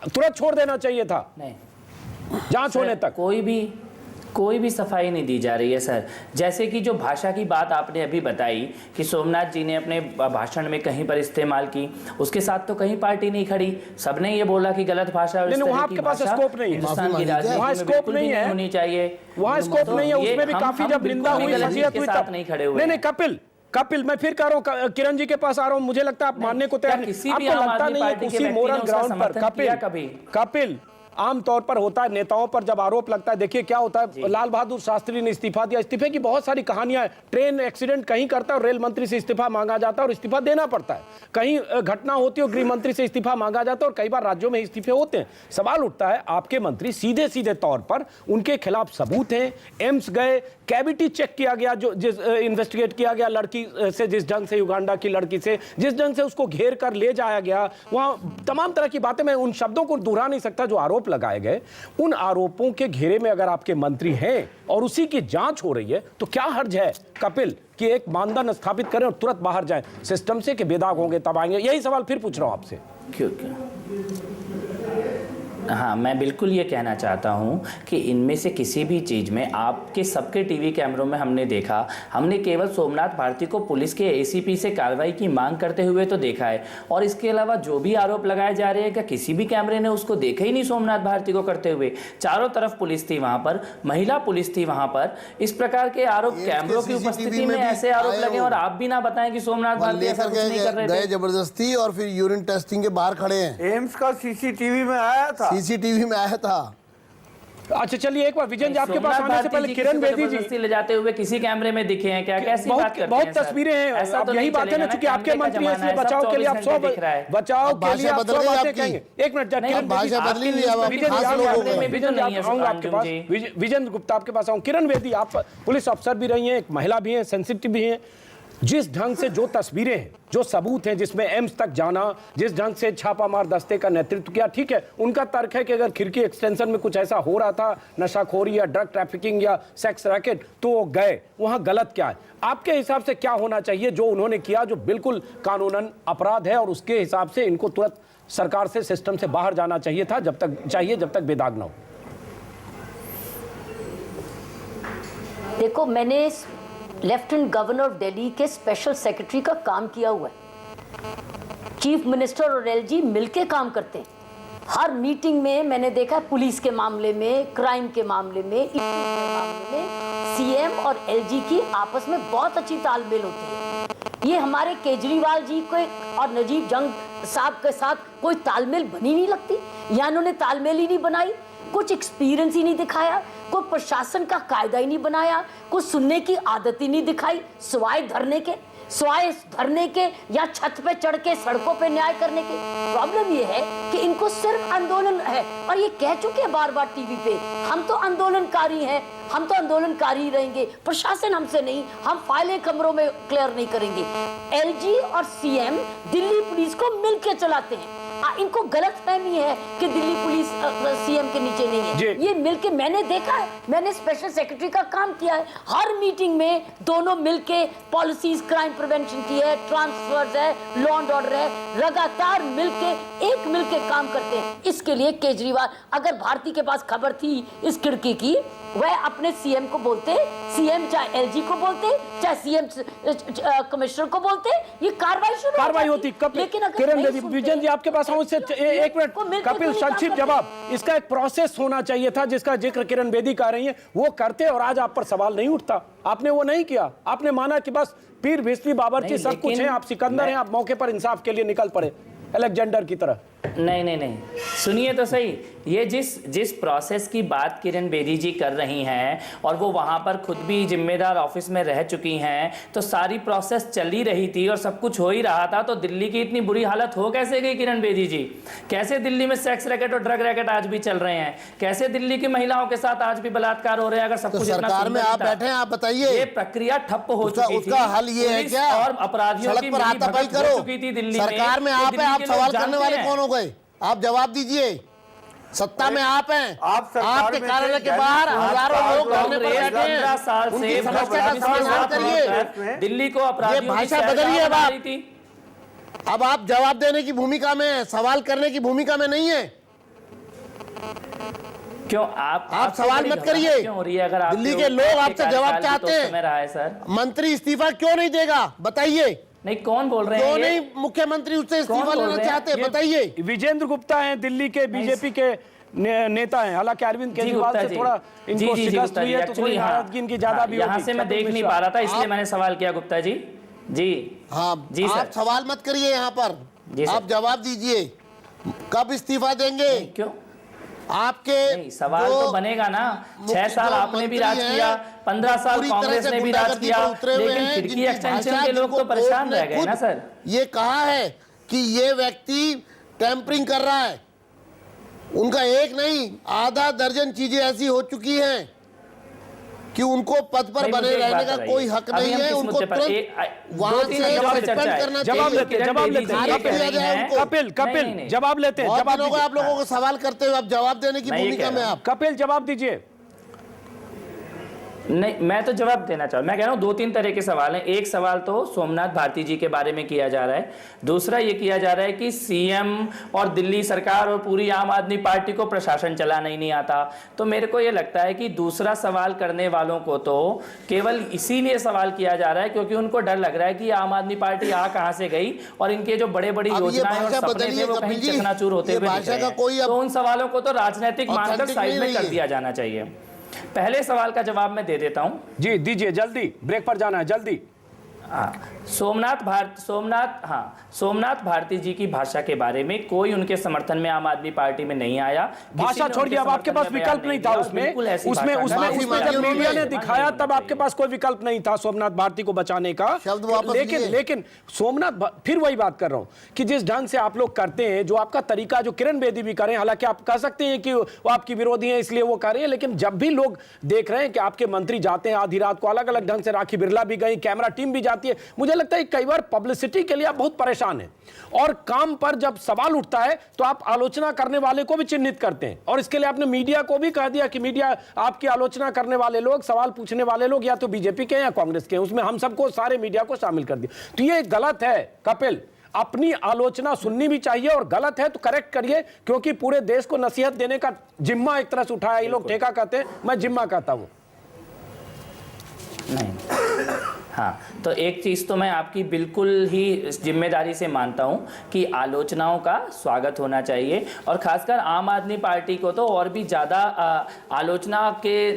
तुरंत छोड़ देना चाहिए था, नहीं, जांच होने तक। कोई भी कोई भी सफाई नहीं दी जा रही है सर। जैसे कि जो भाषा की बात आपने अभी बताई कि सोमनाथ जी ने अपने भाषण में कहीं पर इस्तेमाल की, उसके साथ तो कहीं पार्टी नहीं खड़ी, सबने ये बोला कि गलत भाषा और इस तरह की भाषा हिंदुस्तान की राजनीति में बिल्कुल भी नहीं होनी चाहिए। वहाँ स्कोप नहीं है, उसमें भी काफी जब निंदा हुई, फजीहत हुई तब नहीं खड़े हुए। नहीं कपिल मैं फिर कह रहा हूँ, किरण जी के पास आ रहा हूँ, मुझे लगता है आप मानने को तैयार नहीं। आपको लगता नहीं है उसी मोरल ग्राउंड पर कपिल आमतौर पर होता है, नेताओं पर जब आरोप लगता है, देखिए क्या होता है, लाल बहादुर शास्त्री ने इस्तीफा दिया, इस्तीफे की बहुत सारी कहानियां हैं। ट्रेन एक्सीडेंट कहीं करता है और रेल मंत्री से इस्तीफा मांगा जाता है और इस्तीफा देना पड़ता है, कहीं घटना होती है और गृह मंत्री से इस्तीफा मांगा जाता है और कई बार राज्यों में इस्तीफे होते हैं। सवाल उठता है, आपके मंत्री सीधे सीधे तौर पर उनके खिलाफ सबूत हैं, एम्स गए, कैविटी चेक किया गया, जो जिस इन्वेस्टिगेट किया गया लड़की से, जिस ढंग से युगांडा की लड़की से जिस ढंग से उसको घेर कर ले जाया गया, वहां तमाम तरह की बातें, मैं उन शब्दों को दोहरा नहीं सकता जो आरोप लगाए गए। उन आरोपों के घेरे में अगर आपके मंत्री हैं और उसी की जांच हो रही है तो क्या हर्ज है कपिल कि एक मानदंड स्थापित करें और तुरंत बाहर जाएं सिस्टम से, कि बेदाग होंगे तब आएंगे? यही सवाल फिर पूछ रहा हूं आपसे। क्यों? हाँ, मैं बिल्कुल ये कहना चाहता हूँ कि इनमें से किसी भी चीज़ में आपके सबके टीवी कैमरों में हमने देखा, हमने केवल सोमनाथ भारती को पुलिस के एसीपी से कार्रवाई की मांग करते हुए तो देखा है, और इसके अलावा जो भी आरोप लगाए जा रहे हैं क्या किसी भी कैमरे ने उसको देखा ही नहीं सोमनाथ भारती को करते हुए? चारों तरफ पुलिस थी वहाँ पर, महिला पुलिस थी वहाँ पर। इस प्रकार के आरोप कैमरों की उपस्थिति में ऐसे आरोप लगे और आप भी ना बताएं कि सोमनाथ भारती ऐसा कुछ नहीं कर रहे थे। जबरदस्ती और फिर यूरिन टेस्टिंग के बाहर खड़े हैं। एम्स का सीसीटीवी में आया था, सीसीटीवी में आया था। अच्छा चलिए, एक बार विजन जी आपके पास आने से पहले किरण बेदी जी ले जाते हुए किसी कैमरे में दिखे हैं क्या? कैसी बात करते हैं? बहुत तस्वीरें हैं, ऐसा तो यही बात है ना, क्योंकि आपके मंत्री हैं, इसलिए बचाव के लिए आप 100 बचाव के लिए आप 100 बातें कहेंगे। एक मिनट, किरण भाषा बदली नहीं, अब आपके पास विजन गुप्ता आपके पास आऊं। किरण बेदी, आप पुलिस अफसर भी रही हैं, एक महिला भी हैं, सेंसिटिव भी हैं। जिस ढंग से जो तस्वीरें हैं, जो सबूत हैं, जिसमें एम्स तक जाना, जिस ढंग से छापामार दस्ते का नेतृत्व किया, ठीक है, उनका तर्क है कि अगर खिड़की एक्सटेंशन में कुछ ऐसा हो रहा था, नशाखोरी या ड्रग ट्रैफिकिंग या सेक्स रैकेट, तो वो गए, वहां गलत क्या है? आपके हिसाब से क्या होना चाहिए जो उन्होंने किया, जो बिल्कुल कानूनन अपराध है, और उसके हिसाब से इनको तुरंत सरकार से, सिस्टम से बाहर जाना चाहिए था, जब तक बेदाग ना हो? देखो, मैंने लेफ्टिनेंट गवर्नर ऑफ दिल्ली के स्पेशल सेक्रेटरी का काम किया हुआ है। चीफ मिनिस्टर और एलजी मिलके काम करते हैं। हर मीटिंग में मैंने देखा पुलिस के मामले में, क्राइम के मामले में, सीएम और एलजी की आपस में बहुत अच्छी तालमेल होती है। ये हमारे केजरीवाल जी को और नजीब जंग साहब के साथ कोई तालमेल बनी नहीं लगती, या इन्होंने तालमेल ही नहीं बनाई, कुछ एक्सपीरियंस ही नहीं दिखाया, कोई प्रशासन का कायदा ही नहीं बनाया, कुछ सुनने की आदत ही नहीं दिखाई, सिवाय धरने के या छत पे चढ़ के सड़कों पे न्याय करने के। प्रॉब्लम ये है कि इनको सिर्फ आंदोलन है, और ये कह चुके हैं बार बार टीवी पे, हम तो आंदोलनकारी हैं, हम तो आंदोलनकारी रहेंगे, प्रशासन हमसे नहीं, हम फाइलें कमरों में क्लियर नहीं करेंगे। एलजी और सीएम दिल्ली पुलिस को मिलकर चलाते हैं। इनको गलतफहमी है कि दिल्ली पुलिस सीएम के नीचे नहीं है, ये मिलके, मैंने देखा है, मैंने स्पेशल सेक्रेटरी का काम किया है, हर मीटिंग में दोनों मिलके पॉलिसीज, क्राइम प्रिवेंशन की है, ट्रांसफर्स है, लॉ एंड ऑर्डर है, लगातार मिलके काम करते हैं। इसके लिए केजरीवाल, अगर भारती के पास खबर थी इस खिड़की की, वह अपने सीएम को बोलते, सीएम चाहे एलजी को बोलते, चाहे सीएम कमिश्नर को बोलते, ये कार्रवाई होती। लेकिन किरण बेदी, विजन जी आपके पास आऊं, एक मिनट कपिल, संक्षिप्त जवाब। इसका एक प्रोसेस होना चाहिए था जिसका जिक्र किरण बेदी कर रही हैं, वो करते और आज आप पर सवाल नहीं उठता। आपने वो नहीं किया, आपने माना कि बस पीर भिस्ती बाबरची सब कुछ है, आप सिकंदर हैं, आप मौके पर इंसाफ के लिए निकल पड़े अलेक्जेंडर की तरह। नहीं, सुनिए तो सही, ये जिस प्रोसेस की बात किरण बेदी जी कर रही हैं, और वो वहाँ पर खुद भी जिम्मेदार ऑफिस में रह चुकी हैं, तो सारी प्रोसेस चल ही रही थी और सब कुछ हो ही रहा था, तो दिल्ली की इतनी बुरी हालत हो कैसे गई किरण बेदी जी? कैसे दिल्ली में सेक्स रैकेट और ड्रग रैकेट आज भी चल रहे हैं? कैसे दिल्ली की महिलाओं के साथ आज भी बलात्कार हो रहे हैं? अगर सब कुछ सरकार में आप बैठे हैं, आप बताइए, ये प्रक्रिया ठप्प हो चुकी थी, उसका हल ये है क्या? और अपराधियों की हाथापाई हो चुकी थी दिल्ली में। सरकार में आप सवाल करने वाले कौन हो गए? आप जवाब दीजिए। सत्ता में आप हैं, आपके कार्यालय के बाहर हजारों लोग धरने पर बैठे हैं, 15 साल से उनकी समस्या का समाधान करिए। दिल्ली को अपराधियों की भाषा बदलिए। अब आप जवाब देने की भूमिका में, सवाल करने की भूमिका में नहीं है। क्यों आप सवाल मत करिए। क्यों हो रही है? अगर दिल्ली के लोग आपसे जवाब चाहते हैं। रहा है सर, मंत्री इस्तीफा क्यों नहीं देगा बताइए? नहीं, कौन बोल रहे हैं? क्यों नहीं मुख्यमंत्री उससे इस्तीफा लेना चाहते हैं बताइए? विजेंद्र गुप्ता हैं, दिल्ली के बीजेपी के नेता हैं। हालांकि अरविंद केजरीवाल से थोड़ा इनको शिकस्त हुई है, तो थोड़ी नाराजगी इनकी ज्यादा भी यहाँ से मैं देख नहीं पा रहा था, इसलिए मैंने सवाल किया। गुप्ता जी हाँ जी आप सवाल मत करिए यहाँ पर, आप जवाब दीजिए कब इस्तीफा देंगे? क्यों आपके सवाल तो बनेगा ना। 6 साल आपने भी राज किया, 15 साल कांग्रेस ने भी राज किया, लेकिन खिड़की एक्सटेंशन के लोग तो परेशान रह गए ना सर। ये कहा है कि ये व्यक्ति टेम्परिंग कर रहा है। उनका एक नहीं आधा दर्जन चीजें ऐसी हो चुकी हैं कि उनको पद पर बने रहने का कोई हक नहीं है। उनको तुरंत वहां से सस्पेंड करना चाहिए। कपिल जवाब लेते हैं। आप लोगों को सवाल करते हुए आप जवाब देने की भूमिका में आप। कपिल जवाब दीजिए। नहीं, मैं तो जवाब देना चाहूँ। मैं कह रहा हूँ 2-3 तरह के सवाल हैं। एक सवाल तो सोमनाथ भारती जी के बारे में किया जा रहा है, दूसरा ये किया जा रहा है कि सीएम और दिल्ली सरकार और पूरी आम आदमी पार्टी को प्रशासन चलाना ही नहीं आता। तो मेरे को ये लगता है कि दूसरा सवाल करने वालों को तो केवल इसीलिए सवाल किया जा रहा है क्योंकि उनको डर लग रहा है कि आम आदमी पार्टी कहाँ से गई और इनके जो बड़ी बड़ी योजनाएं और सपने थे वो कहीं चकनाचूर होते हुए दिख रहे हैं। तो उन सवालों को तो राजनीतिक मानकर साइड में कर दिया जाना चाहिए। पहले सवाल का जवाब मैं दे देता हूं। जी दीजिए, जल्दी, ब्रेक पर जाना है, जल्दी। सोमनाथ भारती जी की भाषा के बारे में कोई उनके समर्थन में आम आदमी पार्टी में नहीं आया। भाषा छोड़िए, अब आपके पास विकल्प नहीं था उसमें जब मीडिया ने दिखाया तब आपके पास कोई विकल्प नहीं था सोमनाथ भारती को बचाने का। लेकिन सोमनाथ, फिर वही बात कर रहा हूं कि जिस ढंग से आप लोग करते हैं, जो आपका तरीका, जो किरण बेदी भी करें, हालांकि आप कह सकते हैं कि वो आपकी विरोधी है इसलिए वो कर रही है, लेकिन जब भी लोग देख रहे हैं कि आपके मंत्री जाते हैं आधी रात को, अलग अलग ढंग से राखी बिरला भी गई, कैमरा टीम भी जाती है, मुझे लगता है कई बार पब्लिसिटी के लिए आप बहुत परेशान हैं और काम पर जब सवाल उठता है तो आप आलोचना करने वाले को भी चिन्हित करते हैं। और इसके लिए आपने मीडिया को भी कह दिया कि मीडिया, आपकी आलोचना करने वाले लोग, सवाल पूछने वाले लोग या तो बीजेपी के या कांग्रेस के, उसमें हम सबको, सारे मीडिया को शामिल कर दिया। तो ये गलत है कपिल, अपनी आलोचना सुननी भी चाहिए और गलत है तो करेक्ट करिए, क्योंकि पूरे देश को नसीहत देने का जिम्मा एक तरह से उठाया। ये लोग ठेका कहते हैं, मैं जिम्मा कहता हूं। नहीं, हाँ, तो एक चीज़ तो मैं आपकी बिल्कुल ही जिम्मेदारी से मानता हूँ कि आलोचनाओं का स्वागत होना चाहिए और ख़ासकर आम आदमी पार्टी को तो और भी ज़्यादा आलोचना के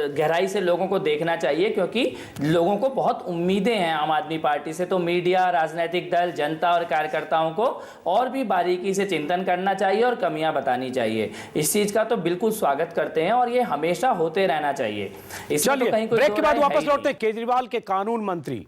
गहराई से लोगों को देखना चाहिए, क्योंकि लोगों को बहुत उम्मीदें हैं आम आदमी पार्टी से। तो मीडिया, राजनीतिक दल, जनता और कार्यकर्ताओं को और भी बारीकी से चिंतन करना चाहिए और कमियाँ बतानी चाहिए। इस चीज़ का तो बिल्कुल स्वागत करते हैं और ये हमेशा होते रहना चाहिए। इसमें तो कहीं कोई ब्रेक के बाद वापस लौटते हैं। केजरीवाल के कानून मंत्री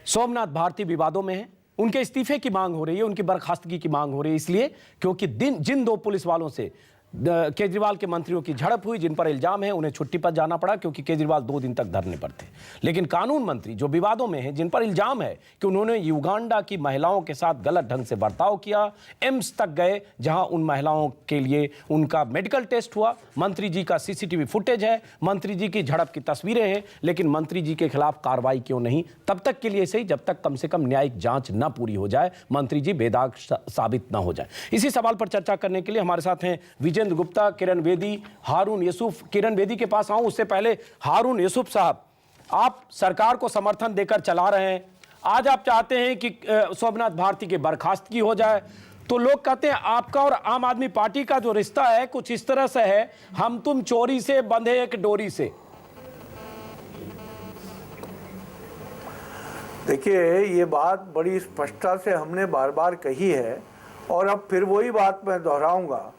सोमनाथ भारती विवादों में हैं। उनके इस्तीफे की मांग हो रही है, उनकी बर्खास्तगी की मांग हो रही है, इसलिए क्योंकि जिन 2 पुलिस वालों से केजरीवाल के मंत्रियों की झड़प हुई, जिन पर इल्जाम है, उन्हें छुट्टी पर जाना पड़ा क्योंकि केजरीवाल 2 दिन तक धरने पर थे। लेकिन कानून मंत्री जो विवादों में हैं, जिन पर इल्जाम है कि उन्होंने युगांडा की महिलाओं के साथ गलत ढंग से बर्ताव किया, एम्स तक गए जहां उन महिलाओं के लिए उनका मेडिकल टेस्ट हुआ, मंत्री जी का सीसीटीवी फुटेज है, मंत्री जी की झड़प की तस्वीरें हैं, लेकिन मंत्री जी के खिलाफ कार्रवाई क्यों नहीं? तब तक के लिए सही, जब तक कम से कम न्यायिक जांच न पूरी हो जाए, मंत्री जी बेदाग साबित न हो जाए। इसी सवाल पर चर्चा करने के लिए हमारे साथ हैं विजेंद्र गुप्ता, किरण बेदी, हारून यूसुफ। किरण बेदी के पास आऊं उससे पहले हारून यूसुफ साहब, आप सरकार को समर्थन देकर चला रहे हैं, आज आप चाहते हैं कि सोमनाथ भारती के बर्खास्तगी हो जाए, तो लोग कहते हैं आपका और आम आदमी पार्टी का जो रिश्ता है कुछ इस तरह से है, हम तुम चोरी से बंधे एक डोरी से। देखिए, ये बात बड़ी स्पष्टता से हमने बार बार कही है और अब फिर वही बात मैं दोहराऊंगा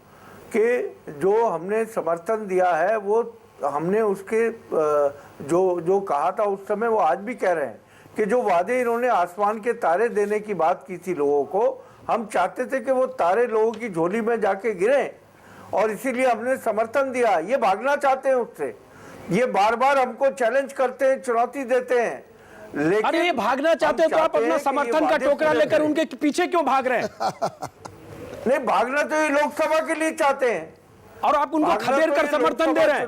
कि जो हमने समर्थन दिया है वो हमने उसके जो कहा था उस समय, वो आज भी कह रहे हैं कि जो वादे इन्होंने आसमान के तारे देने की बात की थी लोगों को, हम चाहते थे कि वो तारे लोगों की झोली में जाके गिरे और इसीलिए हमने समर्थन दिया। ये भागना चाहते हैं उससे, ये बार बार हमको चैलेंज करते हैं, चुनौती देते हैं। लेकिन अरे ये भागना चाहते हैं तो आप अपना समर्थन का टोकरा लेकर उनके पीछे क्यों भाग रहे हैं? नहीं, भागना तो ये लोकसभा के लिए चाहते हैं और आप उनको खदेड़ कर समर्थन दे रहे हैं।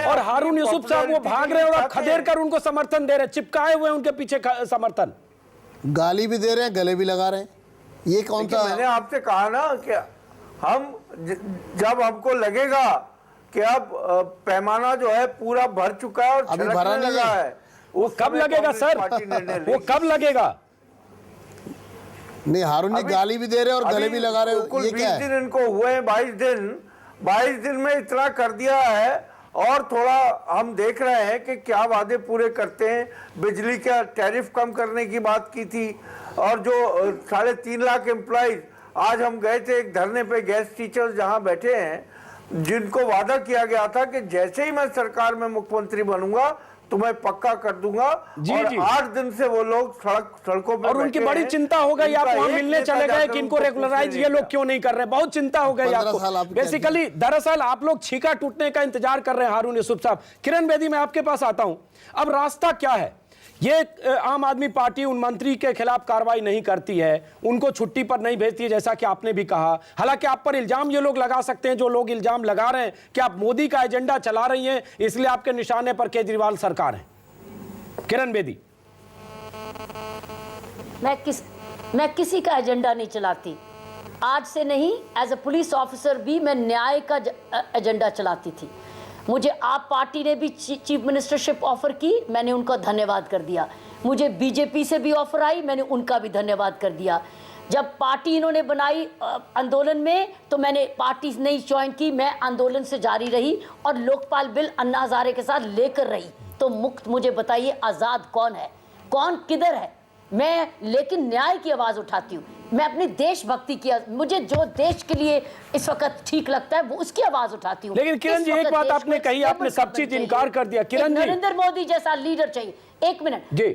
और हारून यूसुफ साहब वो भाग रहे हैं और आप खदेड़ कर उनको समर्थन दे रहे हैं, चिपकाए हुए उनके पीछे समर्थन, गाली भी दे रहे हैं, गले भी लगा रहे हैं। ये कौन सा? मैंने आपसे कहा ना कि हम जब हमको लगेगा कि अब पैमाना जो है पूरा भर चुका है और अभी भरा छलकने नहीं लगा है। है। वो उस कब समय लगेगा कांग्रेस सर? पार्टी निर्णय वो लेगी। कब लगेगा? नहीं, हारून जी अभी- गाली भी दे रहे और गले भी लगा रहे हो, कुल ये 20 क्या है? दिन इनको हुए हैं, 22 दिन में इतना कर दिया है। और थोड़ा हम देख रहे हैं कि क्या वादे पूरे करते हैं। बिजली का टैरिफ कम करने की बात की थी, और जो 3.5 लाख एम्प्लॉइज, आज हम गए थे एक धरने पे, गैस टीचर्स जहां बैठे हैं, जिनको वादा किया गया था कि जैसे ही मैं सरकार में मुख्यमंत्री बनूंगा तो मैं पक्का कर दूंगा। जी, और जी। 8 दिन से वो लोग सड़कों पे और उनकी बैठे बड़ी हैं। चिंता हो गई, आप उनका वहां एक मिलने नेता चले गए जाकर कि इनको उनको रेगुलराइज पूछने ये नहीं लोग क्यों नहीं कर रहे? बहुत चिंता हो गई 15 साल आपको। आप क्या बेसिकली दरअसल आप लोग छीका टूटने का इंतजार कर रहे हैं हारून यूसुफ साहब। किरण बेदी, मैं आपके पास आता हूं। अब रास्ता क्या है? ये आम आदमी पार्टी उन मंत्री के खिलाफ कार्रवाई नहीं करती है, उनको छुट्टी पर नहीं भेजती है, जैसा कि आपने भी कहा। हालांकि आप पर इल्जाम ये लोग लगा सकते हैं, जो लोग इल्जाम लगा रहे हैं कि आप मोदी का एजेंडा चला रही हैं, इसलिए आपके निशाने पर केजरीवाल सरकार है। किरण बेदी, मैं किसी का एजेंडा नहीं चलाती। आज से नहीं, एज ए पुलिस ऑफिसर भी मैं न्याय का एजेंडा चलाती थी। मुझे आप पार्टी ने भी चीफ मिनिस्टरशिप ऑफर की, मैंने उनका धन्यवाद कर दिया। मुझे बीजेपी से भी ऑफर आई, मैंने उनका भी धन्यवाद कर दिया। जब पार्टी इन्होंने बनाई आंदोलन में, तो मैंने पार्टी नहीं ज्वाइन की, मैं आंदोलन से जारी रही और लोकपाल बिल अन्ना हजारे के साथ लेकर रही। तो मुक्त मुझे बताइए, आज़ाद कौन है, कौन किधर है? मैं लेकिन न्याय की आवाज़ उठाती हूँ। मैं अपनी देशभक्ति की, मुझे जो देश के लिए इस वक्त ठीक लगता है वो उसकी आवाज़ उठाती हूँ। लेकिन किरण जी, एक बात आपने कही, आपने सब चीज इनकार कर दिया। किरण जी, नरेंद्र मोदी जैसा लीडर चाहिए। एक मिनट जी,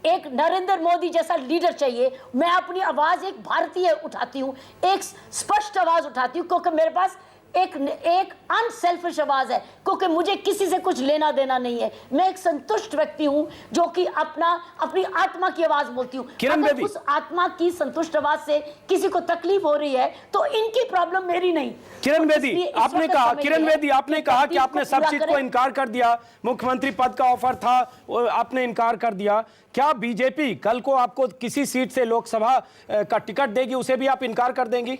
एक नरेंद्र मोदी जैसा लीडर चाहिए। मैं अपनी आवाज एक भारतीय उठाती हूँ, एक स्पष्ट आवाज उठाती हूँ, क्योंकि मेरे पास एक अनसेल्फिश आवाज है, क्योंकि मुझे किसी से कुछ लेना देना नहीं है। मैं एक संतुष्ट व्यक्ति हूं जो कि अपनी आत्मा की आवाज बोलती हूं। किरण अगर बेदी, उस आत्मा की संतुष्ट आवाज से किसी को तकलीफ हो रही है तो इनकी प्रॉब्लम मेरी नहीं। किरण तो बेदी, इसलिए इस आपने वक्त कहा, समय किरण है बेदी, आपने कहा कि आपने सब पूरा चीज को करें। इनकार कर दिया। मुख्यमंत्री पद का ऑफर था, आपने इनकार कर दिया। क्या बीजेपी कल को आपको किसी सीट से लोकसभा का टिकट देगी, उसे भी आप इनकार कर देंगी?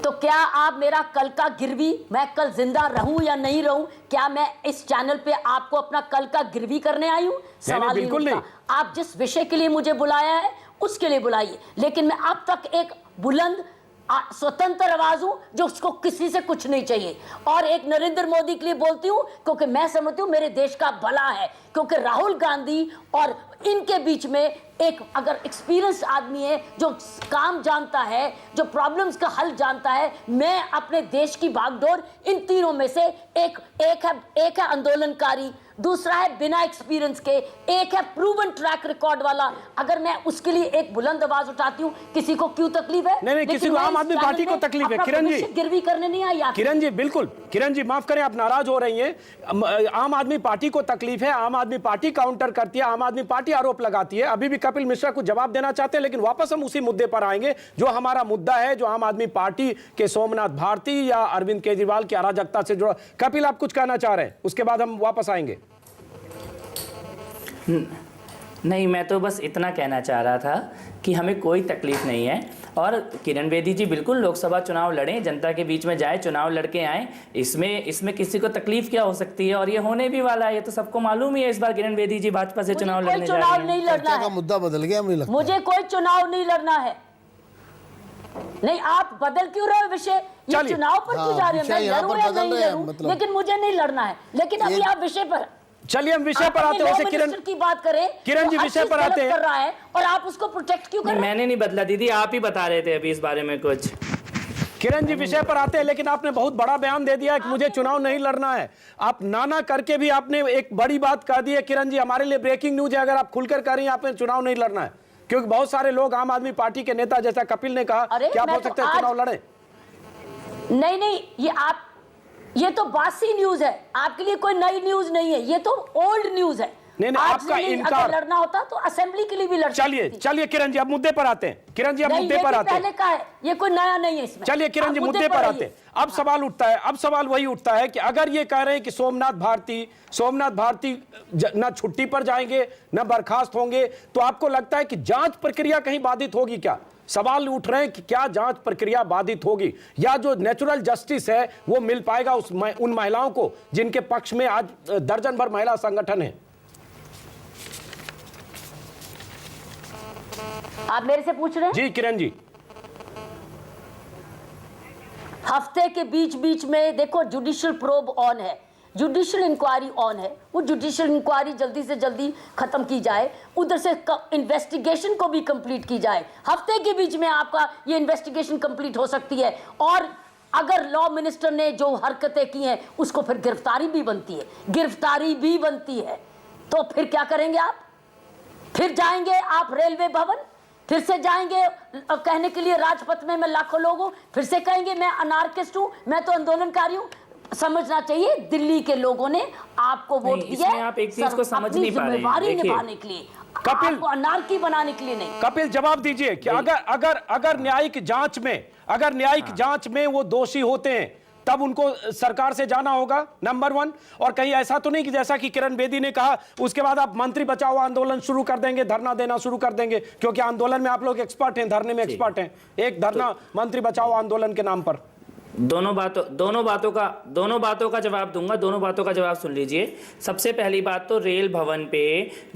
तो क्या आप मेरा कल का गिरवी, मैं कल जिंदा रहूं या नहीं रहूं, क्या मैं इस चैनल पे आपको अपना कल का गिरवी करने आई हूं? सवाल बिल्कुल नहीं। आप जिस विषय के लिए मुझे बुलाया है उसके लिए बुलाइए, लेकिन मैं अब तक एक बुलंद स्वतंत्र आवाज हूं जो उसको किसी से कुछ नहीं चाहिए। और एक नरेंद्र मोदी के लिए बोलती हूं क्योंकि मैं समझती हूं मेरे देश का भला है, क्योंकि राहुल गांधी और इनके बीच में एक अगर एक्सपीरियंस आदमी है जो काम जानता है, जो प्रॉब्लम्स का हल जानता है। मैं अपने देश की भागदौड़, इन तीनों में से एक है आंदोलनकारी, दूसरा है बिना एक्सपीरियंस के, एक है प्रूवन ट्रैक रिकॉर्ड वाला। अगर मैं उसके लिए एक बुलंद आवाज उठाती हूँ, किसी को क्यों तकलीफ है? नहीं, किसी को, आम आदमी पार्टी को तकलीफ है। किरण जी, गिरवी करने नहीं आई। किरण जी, बिल्कुल। किरण जी, माफ करें, आप नाराज हो रही हैं। आम आदमी पार्टी को तकलीफ है, आम आदमी पार्टी काउंटर करती है, आम आदमी पार्टी आरोप लगाती है। अभी भी कपिल मिश्रा को जवाब देना चाहते हैं, लेकिन वापस हम उसी मुद्दे पर आएंगे जो हमारा मुद्दा है, जो आम आदमी पार्टी के सोमनाथ भारती या अरविंद केजरीवाल की अराजकता से जुड़ा। कपिल, आप कुछ कहना चाह रहे हैं, उसके बाद हम वापस आएंगे। नहीं, मैं तो बस इतना कहना चाह रहा था कि हमें कोई तकलीफ नहीं है। और किरण बेदी जी बिल्कुल लोकसभा चुनाव लड़ें, जनता के बीच में जाए, चुनाव लड़के आए। इसमें किसी को तकलीफ क्या हो सकती है? और ये होने भी वाला है, ये तो सबको मालूम ही है। इस बार किरण बेदी जी भाजपा से चुनाव लड़ने जा रही हैं। नहीं लड़ना है, मुद्दा बदल गया मुझे लगता है। मुझे कोई चुनाव नहीं लड़ना है। नहीं, आप बदल क्यों रहे हो विषय? ये चुनाव पर क्यों जा रहे हैं? मैं लड़ूं या नहीं लड़ूं, लेकिन मुझे नहीं लड़ना है। लेकिन अभी आप विषय पर, चलिए हम विषय पर आते हैं। किरण की बात करें, किरण जी, विषय पर आते हैं। कर रहा है और आप उसको प्रोटेक्ट क्यों कर रहे हैं? मैंने नहीं बदला दीदी, आप ही बता रहे थे अभी इस बारे में कुछ। किरण जी, विषय पर आते हैं, लेकिन आपने बहुत बड़ा बयान दे दिया कि मुझे चुनाव नहीं लड़ना है। आप नाना करके भी आपने एक बड़ी बात कह दी है। किरण जी, हमारे लिए ब्रेकिंग न्यूज है, अगर आप खुलकर कह रही हैं आपने चुनाव नहीं लड़ना है, क्योंकि बहुत सारे लोग आम आदमी पार्टी के नेता जैसा कपिल ने कहा कि आप हो सकते हैं चुनाव लड़े। नहीं, ये तो बासी न्यूज है, आपके लिए कोई नई न्यूज नहीं है, ये तो ओल्ड न्यूज है। नहीं, आज आपका से नहीं, इनकार। अगर लड़ना होता तो असेंबली के लिए भी लड़ चलिए सकती थी। चलिए किरण जी, अब मुद्दे पर आते हैं। किरण जी, अब नहीं, मुद्दे ये पर भी आते हैं। पहले का है, ये कोई नया नहीं है इसमें। चलिए किरण आप जी, मुद्दे पर आते हैं। अब सवाल उठता है, अब सवाल वही उठता है कि अगर ये कह रहे हैं कि सोमनाथ भारती न छुट्टी पर जाएंगे न बर्खास्त होंगे, तो आपको लगता है कि जांच प्रक्रिया कहीं बाधित होगी क्या? सवाल उठ रहे हैं कि क्या जांच प्रक्रिया बाधित होगी, या जो नेचुरल जस्टिस है वो मिल पाएगा उन महिलाओं को जिनके पक्ष में आज दर्जन भर महिला संगठन है? आप मेरे से पूछ रहे हैं? जी किरण जी। हफ्ते के बीच में देखो, जुडिशियल प्रोब ऑन है, जुडिशियल इंक्वायरी ऑन है। वो जुडिशियल इंक्वायरी जल्दी से जल्दी खत्म की जाए, उधर से इन्वेस्टिगेशन को भी कंप्लीट की जाए। हफ्ते के बीच में आपका ये इन्वेस्टिगेशन कंप्लीट हो सकती है, और अगर लॉ मिनिस्टर ने जो हरकतें की हैं उसको फिर गिरफ्तारी भी बनती है। तो फिर क्या करेंगे आप? फिर जाएंगे आप रेलवे भवन, फिर से जाएंगे कहने के लिए राजपथ में मैं लाखों लोग हूं, फिर से कहेंगे मैं अनार्किस्ट हूं, मैं तो आंदोलनकारी हूं। समझना चाहिए, दिल्ली के लोगों ने आपको वोट दिया है, आप एक चीज को समझ अपनी नहीं पा रहे हैं। जिम्मेवारी देखिए, निभाने के लिए, कपिल, आपको अनार्की बनाने के लिए नहीं। कपिल जवाब दीजिए कि अगर न्यायिक जांच में वो दोषी होते हैं तब उनको सरकार से जाना होगा, नंबर 1। और कहीं ऐसा तो नहीं कि जैसा कि किरण बेदी ने कहा उसके बाद आप मंत्री बचाओ आंदोलन शुरू कर देंगे, धरना देना शुरू कर देंगे, क्योंकि आंदोलन में आप लोग एक्सपर्ट हैं, धरने में एक्सपर्ट हैं। एक धरना मंत्री बचाओ आंदोलन के नाम पर। दोनों बातों का जवाब दूंगा। दोनों बातों का जवाब सुन लीजिए। सबसे पहली बात तो रेल भवन पे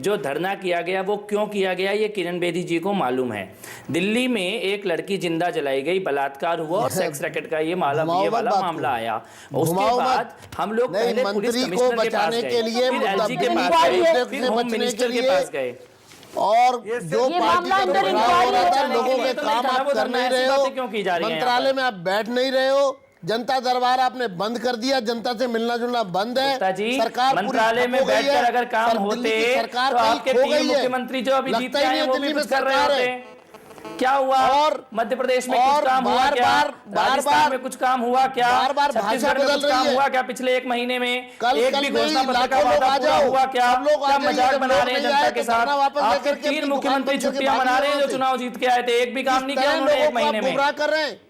जो धरना किया गया वो क्यों किया गया ये किरण बेदी जी को मालूम है। दिल्ली में एक लड़की जिंदा जलाई गई, बलात्कार हुआ और सेक्स रैकेट का ये वाला मामला आया। उसके बाद हम लोग पहले पुलिस कमिश्नर के पास गए, फिर एलजी के पास गए, फिर होम मिनिस्टर के पास गए, और जो पार्टी का चुनाव हो रहा था, लोगों के काम आप कर नहीं रहे हो, मंत्रालय में आप बैठ नहीं रहे हो, जनता दरबार आपने बंद कर दिया, जनता से मिलना जुलना बंद है। सरकार मंत्रालय में बैठकर अगर काम होते तो आपके 3 मुख्यमंत्री जो अभी जीत गए वो भी कुछ कर रहे होते। क्या हुआ? और मध्य प्रदेश में कुछ काम हुआ क्या? राजस्थान में कुछ काम हुआ क्या? छत्तीसगढ़ में कुछ काम हुआ क्या? पिछले 1 महीने में एक भी घोषणा पत्र का वादा पूरा हुआ क्या? क्या मजाक बना रहे हैं जनता के साथ? आपके 3 मुख्यमंत्री छुट्टियां मना रहे हैं जो चुनाव जीत के आए थे, एक भी काम नहीं किया उन्होंने 1 महीने में। कर रहे हैं।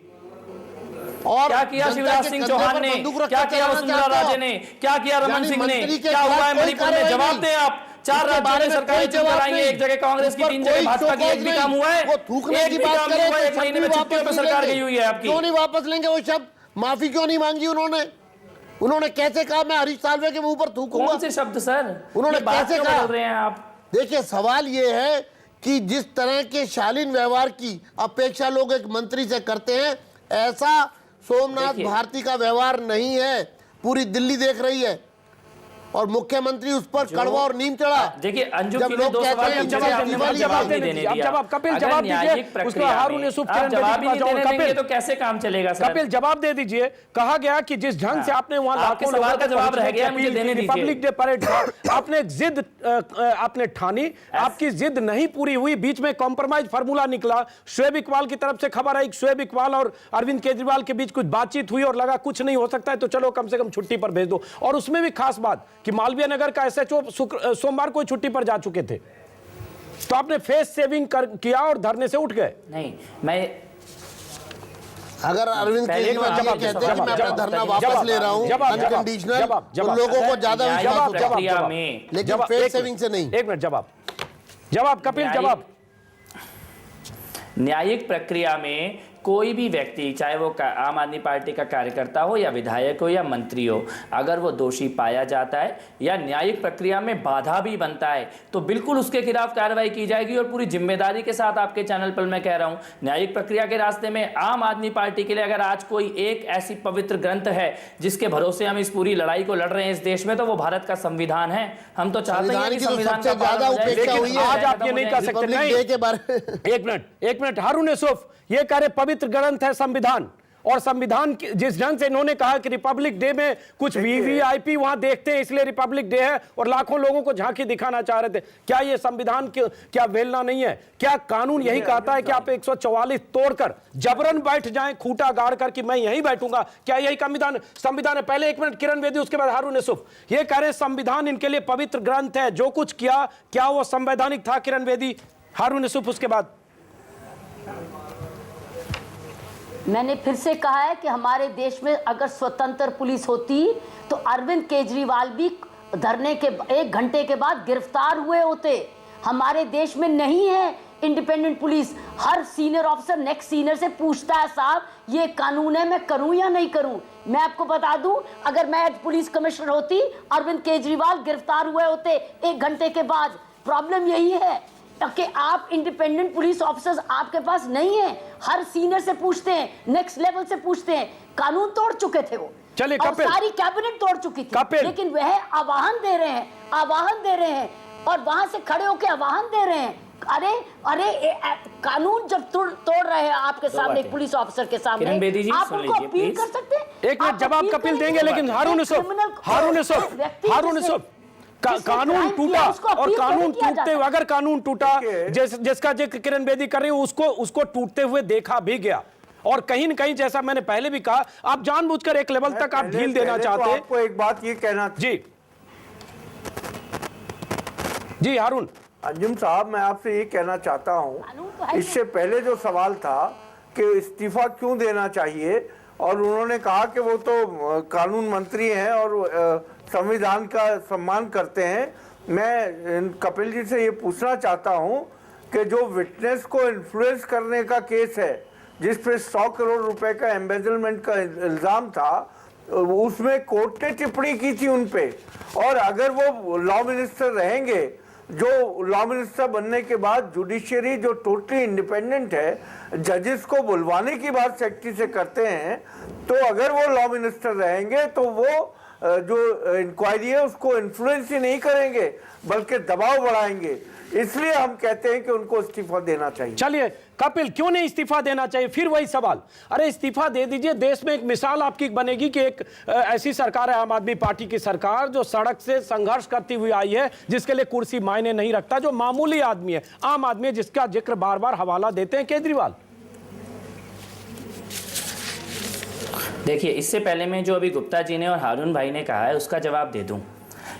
और क्या किया शिवराज सिंह चौहान ने, क्या किया वसुंधरा राजे ने, क्या किया रमन सिंह ने, क्या हुआ है मणिपुर में? जवाब दें आप। 4 राज्यों में सरकारी चुनाव कराएंगे, एक जगह कांग्रेस की, 3 जगह भाजपा की, एक भी काम हुआ है? एक भी काम नहीं हुआ। 1 महीने में छुट्टियों पर सरकार गई हुई है आपकी। क्यों नहीं वापस लेंगे वो शब्द? माफी क्यों नहीं मांगी उन्होंने कैसे कहा मैं हरीश साल्वे के मुंह पर थूकूंगा? कौन से शब्द सर? उन्होंने कैसे कहा? बोल रहे हैं आप? देखिए, सवाल ये है कि जिस तरह के शालीन व्यवहार की अपेक्षा लोग एक मंत्री से करते हैं, ऐसा सोमनाथ भारती का व्यवहार नहीं है। पूरी दिल्ली देख रही है और मुख्यमंत्री उस पर कड़वा और नीम चढ़ा। देखिए अंजुम जी ने 2 सवाल पूछे, जवाब कपिल जवाब दीजिए, उसके बाद हारून यूसुफ कपिल तो कैसे काम चलेगा सर? कपिल जवाब दे दीजिए। कहा गया कि जिस ढंग से आपने वहां लाखों सवाल का जवाब रह गया, मुझे देने दीजिए। रिपब्लिक डे परेड आपने एक जिद आपने ठानी, आपकी जिद नहीं पूरी हुई, बीच में कॉम्प्रोमाइज फार्मूला निकला। शोएब इकबाल की तरफ से खबर आई, शोएब इकबाल और अरविंद केजरीवाल के बीच कुछ बातचीत हुई और लगा कुछ नहीं हो सकता है तो चलो कम से कम छुट्टी पर भेज दो। और उसमें भी खास बात कि मालवीय नगर का एसएचओ सोमवार को छुट्टी पर जा चुके थे, तो आपने फेस सेविंग किया और धरने से उठ गए। नहीं, मैं अगर अरविंद केजरीवाल जी कहते हैं कि मैं अपना धरना वापस ले रहा हूं अनकंडीशनल, तो लोगों को ज्यादा विश्वास होगा, लेकिन फेस सेविंग से नहीं। 1 मिनट, जवाब कपिल, जवाब। न्यायिक प्रक्रिया में कोई भी व्यक्ति, चाहे वो आम आदमी पार्टी का कार्यकर्ता हो या विधायक हो या मंत्री हो, अगर वो दोषी पाया जाता है या न्यायिक प्रक्रिया में बाधा भी बनता है तो बिल्कुल उसके खिलाफ कार्रवाई की जाएगी। और पूरी जिम्मेदारी के साथ आपके चैनल पर मैं कह रहा हूं, न्यायिक प्रक्रिया के रास्ते में आम आदमी पार्टी के लिए अगर आज कोई एक ऐसी पवित्र ग्रंथ है जिसके भरोसे हम इस पूरी लड़ाई को लड़ रहे हैं इस देश में, तो वो भारत का संविधान है। हम तो चाहते हैं कि संविधान का ज्यादा उपेक्षा हुई है। आज आप ये नहीं कर सकते। 1 मिनट, हारून यूसुफ ये कह रहे पवित्र ग्रंथ है संविधान, और संविधान जिस ढंग से इन्होंने कहा कि रिपब्लिक डे में कुछ वीवीआईपी वहां देखते हैं इसलिए रिपब्लिक डे है और लाखों लोगों को झांकी दिखाना चाह रहे थे, क्या ये संविधान क्या वेलना नहीं है? क्या कानून यही कहता है कि आप 144 तोड़कर जबरन बैठ जाएं खूंटा गाड़ कर कि मैं यहीं बैठूंगा? क्या यही संविधान है? पहले 1 मिनट किरण बेदी, उसके बाद हारून यूसुफ। ये कह रहे संविधान इनके लिए पवित्र ग्रंथ है, जो कुछ किया क्या वो संवैधानिक था? किरण बेदी, हारून यूसुफ उसके बाद। मैंने फिर से कहा है कि हमारे देश में अगर स्वतंत्र पुलिस होती तो अरविंद केजरीवाल भी धरने के 1 घंटे के बाद गिरफ्तार हुए होते। हमारे देश में नहीं है इंडिपेंडेंट पुलिस। हर सीनियर ऑफिसर नेक्स्ट सीनियर से पूछता है, साहब ये कानून है, मैं करूं या नहीं करूं? मैं आपको बता दूं, अगर मैं पुलिस कमिश्नर होती, अरविंद केजरीवाल गिरफ्तार हुए होते 1 घंटे के बाद। प्रॉब्लम यही है कि आप इंडिपेंडेंट पुलिस ऑफिसर्स आपके पास नहीं है। हर सीनियर से पूछते हैं, नेक्स्ट लेवल से पूछते हैं। कानून तोड़ चुके थे वो, चलिए और सारी कैबिनेट तोड़ चुकी थी, लेकिन वह आवाहन दे रहे हैं और वहां से खड़े होकर आवाहन दे रहे हैं। अरे कानून जब तोड़ रहे हैं आपके सामने, पुलिस ऑफिसर के सामने, आप उनको अपील कर सकते हैं? 1 मिनट जवाब कपिल देंगे, लेकिन हारून यूसुफ कानून टूटा, और कानून टूटते हुए, अगर कानून टूटा जिसका जिक्र किरण बेदी कर रही है, उसको टूटते हुए देखा भी गया। और कहीं न कहीं, जैसा मैंने पहले भी कहा, आप जानबूझकर एक लेवल तक आप ढील देना चाहते हैं। आपको एक बात ये कहना जी हारून। अंजुम साहब, मैं आपसे ये कहना चाहता हूँ, इससे पहले जो सवाल था कि इस्तीफा क्यों देना चाहिए, और उन्होंने कहा कि वो तो कानून मंत्री हैं और संविधान का सम्मान करते हैं। मैं कपिल जी से ये पूछना चाहता हूँ कि जो विटनेस को इन्फ्लुएंस करने का केस है, जिस पे 100 करोड़ रुपए का एम्बेजलमेंट का इल्जाम था, उसमें कोर्ट ने टिप्पणी की थी उन पे, और अगर वो लॉ मिनिस्टर रहेंगे, जो लॉ मिनिस्टर बनने के बाद जुडिशियरी जो टोटली इंडिपेंडेंट है, जजेस को बुलवाने की बात सेक्रेटरी से करते हैं, तो अगर वो लॉ मिनिस्टर रहेंगे तो वो जो इंक्वायरी है उसको इन्फ्लुएंस ही नहीं करेंगे बल्कि दबाव बढ़ाएंगे। इसलिए हम कहते हैं कि उनको इस्तीफा देना चाहिए। चलिए कपिल, क्यों नहीं इस्तीफा देना चाहिए? फिर वही सवाल, अरे इस्तीफा दे दीजिए। देश में एक मिसाल आपकी बनेगी कि एक ऐसी सरकार है, आम आदमी पार्टी की सरकार, जो सड़क से संघर्ष करती हुई आई है, जिसके लिए कुर्सी मायने नहीं रखता, जो मामूली आदमी है, आम आदमी है, जिसका जिक्र बार बार हवाला देते हैं केजरीवाल। देखिए, इससे पहले मैं जो अभी गुप्ता जी ने और हारून भाई ने कहा है उसका जवाब दे दूं।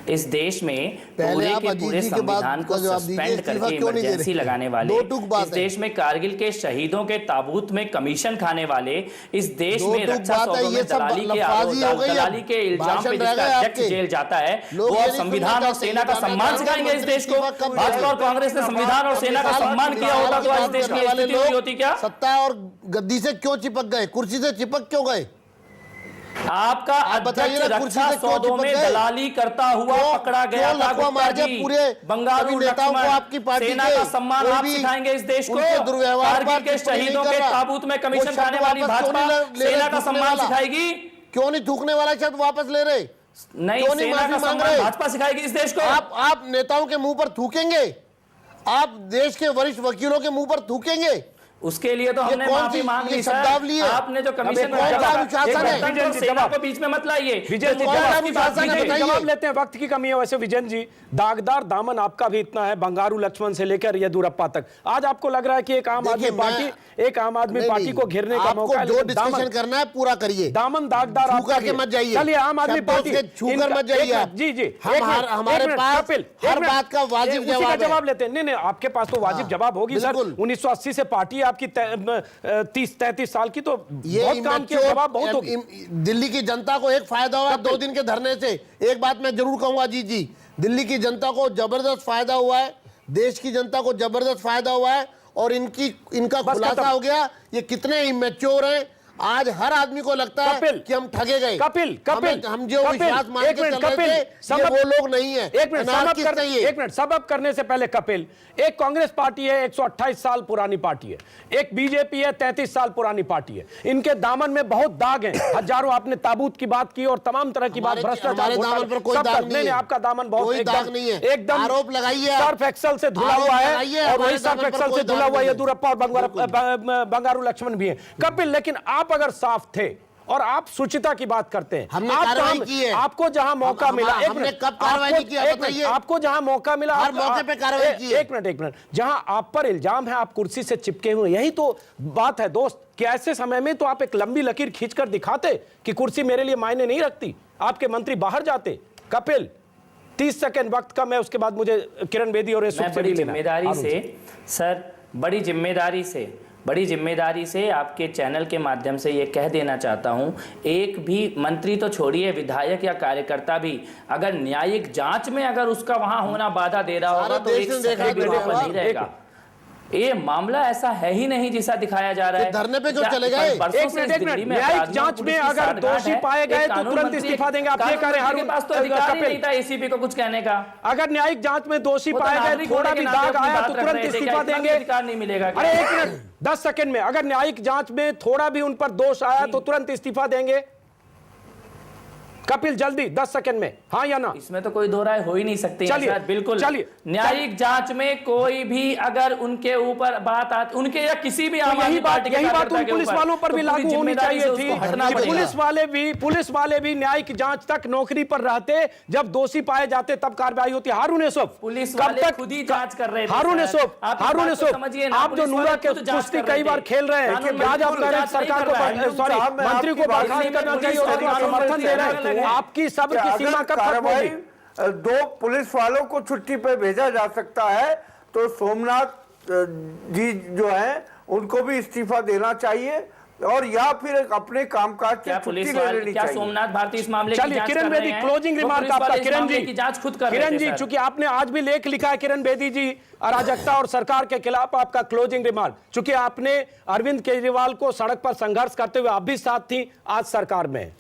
इस देश में पूरे के पूरे संविधान को सस्पेंड करके इमरजेंसी लगाने वाले, इस देश में कारगिल के शहीदों के ताबूत में कमीशन खाने वाले, इस देश में रक्षा सौदों में दलाली के इल्जाम पे जिसका अध्यक्ष जेल जाता है, वो अब संविधान और सेना का सम्मान सिखाएंगे इस देश को? भाजपा और कांग्रेस ने संविधान और सेना का सम्मान किया होता तो आज देश की स्थिति हुई होती क्या? सत्ता और गद्दी से क्यों चिपक गए? कुर्सी से चिपक क्यों गए? आपका अध्यक्ष रक्षा सौदों में दलाली करता हुआ पकड़ा गया था गुप्ता जी। बंगारू लक्ष्मण, सेना का सम्मान आप सिखाएंगे इस देश को? कारगिल के शहीदों के ताबूत में कमीशन खाने वाली भाजपा सेना का सम्मान सिखाएगी? क्यों नहीं थूकने वाला शब्द वापस ले रहे? नहीं, सेना का सम्मान भाजपा सिखाएगी इस देश को। आप नेताओं के मुंह पर थूकेंगे? आप देश के वरिष्ठ वकीलों के मुंह पर थूकेंगे? उसके लिए तो हमने माफी मांग ली सर। आपने जो कमीशन को बीच में मत लाइए। विजय जी जवाब लेते हैं, वक्त की कमी है। वैसे विजय जी, दागदार दामन आपका भी इतना है, बंगारू लक्ष्मण से लेकर येदियुरप्पा तक। आज आपको लग रहा है कि एक आम आदमी पार्टी को घेरने का मौका, जो डिस्कशन करना है पूरा करिए। दामन दागदार आपका मत जाइए। चलिए, आम आदमी पार्टी छूकर मत जाइए। जी हमारे पास हर बात का वाजिब जवाब लेते हैं। नहीं, आपके पास तो वाजिब जवाब होगी सर। 1980 से पार्टी आपकी 30-33 साल की, तो बहुत काम किया, जवाब बहुत होगी। दिल्ली की जनता को एक फायदा हुआ 2 दिन के धरने से। एक बात मैं जरूर कहूंगा जी, दिल्ली की जनता को जबरदस्त फायदा हुआ है, देश की जनता को जबरदस्त फायदा हुआ है, और इनका खुलासा हो गया ये कितने इमेच्योर हैं। आज हर आदमी को लगता है कि हम ठगे गए। कपिल हम जो विश्वास मान के चल रहे थे, ये वो लोग नहीं है। एक मिनट सबब करने से पहले कपिल, एक कांग्रेस पार्टी है 128 साल पुरानी पार्टी है, एक बीजेपी है 33 साल पुरानी पार्टी है। इनके दामन में बहुत दाग हैं। हजारों, आपने ताबूत की बात की और तमाम तरह की बात, भ्रष्टाचार पर कोई दाग नहीं है। आपका दामन बहुत एकदम आरोप लगाइए। सर्फ एक्सल से धुला हुआ है, और वही सर्फ एक्सल से धुला हुआ येदियुरप्पा और बंगारू लक्ष्मण भी है। कपिल, लेकिन आप आप अगर साफ थे और आप शुचिता की बात करते हैं, हमने आप कार्रवाई की है। आपको जहां मौका मिला, एक हमने मिनट, कब कार्रवाई नहीं किया बताइए? आपको जहां मौका मिला हर मौके पे कार्रवाई की है। एक मिनट, जहां आप पर इल्जाम है आप कुर्सी से चिपके हुए, यही तो बात है दोस्त कि ऐसे समय में तो आप एक लंबी लकीर खींचकर दिखाते कि कुर्सी मेरे लिए मायने नहीं रखती, आपके मंत्री बाहर जाते। कपिल 30 सेकंड वक्त का, मैं उसके बाद मुझे किरण बेदी और बड़ी जिम्मेदारी से सर, बड़ी जिम्मेदारी से आपके चैनल के माध्यम से ये कह देना चाहता हूं, एक भी मंत्री तो छोड़िए, विधायक या कार्यकर्ता भी अगर न्यायिक जांच में अगर उसका वहां होना बाधा दे रहा होगा तो एक सेकंड नहीं रहेगा। ये मामला ऐसा है ही नहीं जैसा दिखाया जा रहा है। धरने पे क्यों चले गए? एक मिनट, न्यायिक जांच में अगर दोषी पाए गए तो तुरंत इस्तीफा देंगे। आप ये कह रहे हैं के पास तो अधिकार ही नहीं था एसीपी को कुछ कहने का। अगर न्यायिक जांच में दोषी पाए गए, थोड़ा भी दाग आया तो तुरंत इस्तीफा देंगे। अधिकार नहीं मिलेगा। अरे एक मिनट, 10 सेकंड में, अगर न्यायिक जांच में थोड़ा भी उन पर दोष आया तो तुरंत इस्तीफा देंगे। कपिल जल्दी 10 सेकंड में, हाँ या ना? इसमें तो कोई दो राय हो ही नहीं सकती। चलिए, बिल्कुल चलिए, न्यायिक जांच में कोई भी अगर उनके ऊपर बात आती, उनके या किसी भी आम आदमी पार्टी यही बात उन पुलिस वालों पर भी लागू होनी चाहिए थी कि पुलिस वाले भी न्यायिक जांच तक नौकरी पर रहते, जब दोषी पाए जाते तब कार्रवाई होती। हारून यूसुफ, पुलिस वाले खुद ही जांच कर रहे थे। हारून यूसुफ, आप जो नूरा के कुश्ती कई बार खेल रहे हैं कि आज आप कह रहे हैं सरकार को, सॉरी, मंत्री को बर्खास्त करना चाहिए और उसका समर्थन दे रहे हैं, आपकी सब्र की सीमा कब खत्म होगी? 2 पुलिस वालों को छुट्टी पे भेजा जा सकता है तो सोमनाथ जी जो हैं उनको भी इस्तीफा देना चाहिए और या फिर अपने कामकाज से छुट्टी ले लेनी चाहिए। सोमनाथ भारती इस मामले की जांच किरण बेदी, क्लोजिंग रिमार्क आपका। किरण जी, चूंकि आपने आज भी लेख लिखा है किरण बेदी जी, अराजकता और सरकार के खिलाफ, आपका क्लोजिंग रिमार्क, चूंकि आपने अरविंद केजरीवाल को सड़क पर संघर्ष करते हुए आप भी साथ थी, आज सरकार में।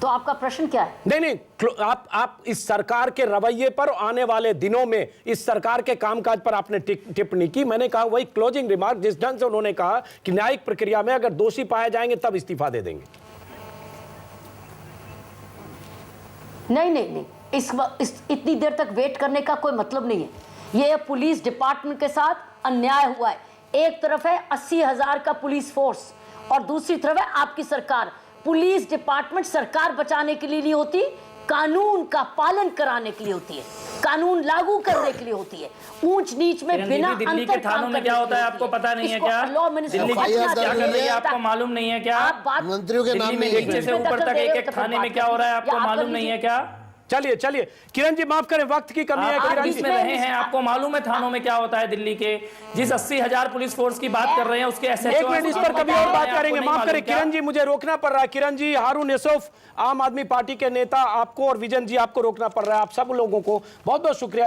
तो आपका प्रश्न क्या है? नहीं, आप इस सरकार के रवैये पर, आने वाले दिनों में इस सरकार के कामकाज पर आपने टिप्पणी की। मैंने कहा वही क्लोजिंग रिमार्क, जिस ढंग से उन्होंने कहा कि न्यायिक प्रक्रिया में अगर दोषी पाए जाएंगे तब इस्तीफा दे देंगे। नहीं, इतनी देर तक वेट करने का कोई मतलब नहीं है। ये पुलिस डिपार्टमेंट के साथ अन्याय हुआ है। एक तरफ है 80,000 का पुलिस फोर्स और दूसरी तरफ है आपकी सरकार। पुलिस डिपार्टमेंट सरकार बचाने के लिए नहीं होती, कानून का पालन कराने के लिए होती है, कानून लागू करने के लिए होती है। ऊंच नीच में बिना दिल्ली के थानों में क्या होता है आपको पता नहीं है क्या? दिल्ली क्या कर रही है आपको मालूम नहीं है क्या? आप बात मंत्रियों के नाम में नीचे से ऊपर तक एक थाने में क्या हो रहा है आपको मालूम नहीं है क्या? चलिए किरण जी, माफ करें, वक्त की कमी है। किरण जी में रहे हैं, आपको मालूम है थानों में क्या होता है दिल्ली के? जिस 80,000 पुलिस फोर्स की बात कर रहे हैं उसके एक मिनट, इस पर कभी और बात करेंगे। माफ करें किरण जी, मुझे रोकना पड़ रहा है। किरण जी, हारून यूसुफ, आम आदमी पार्टी के नेता, आपको और विजन जी, आपको रोकना पड़ रहा है। आप सब लोगों को बहुत बहुत शुक्रिया।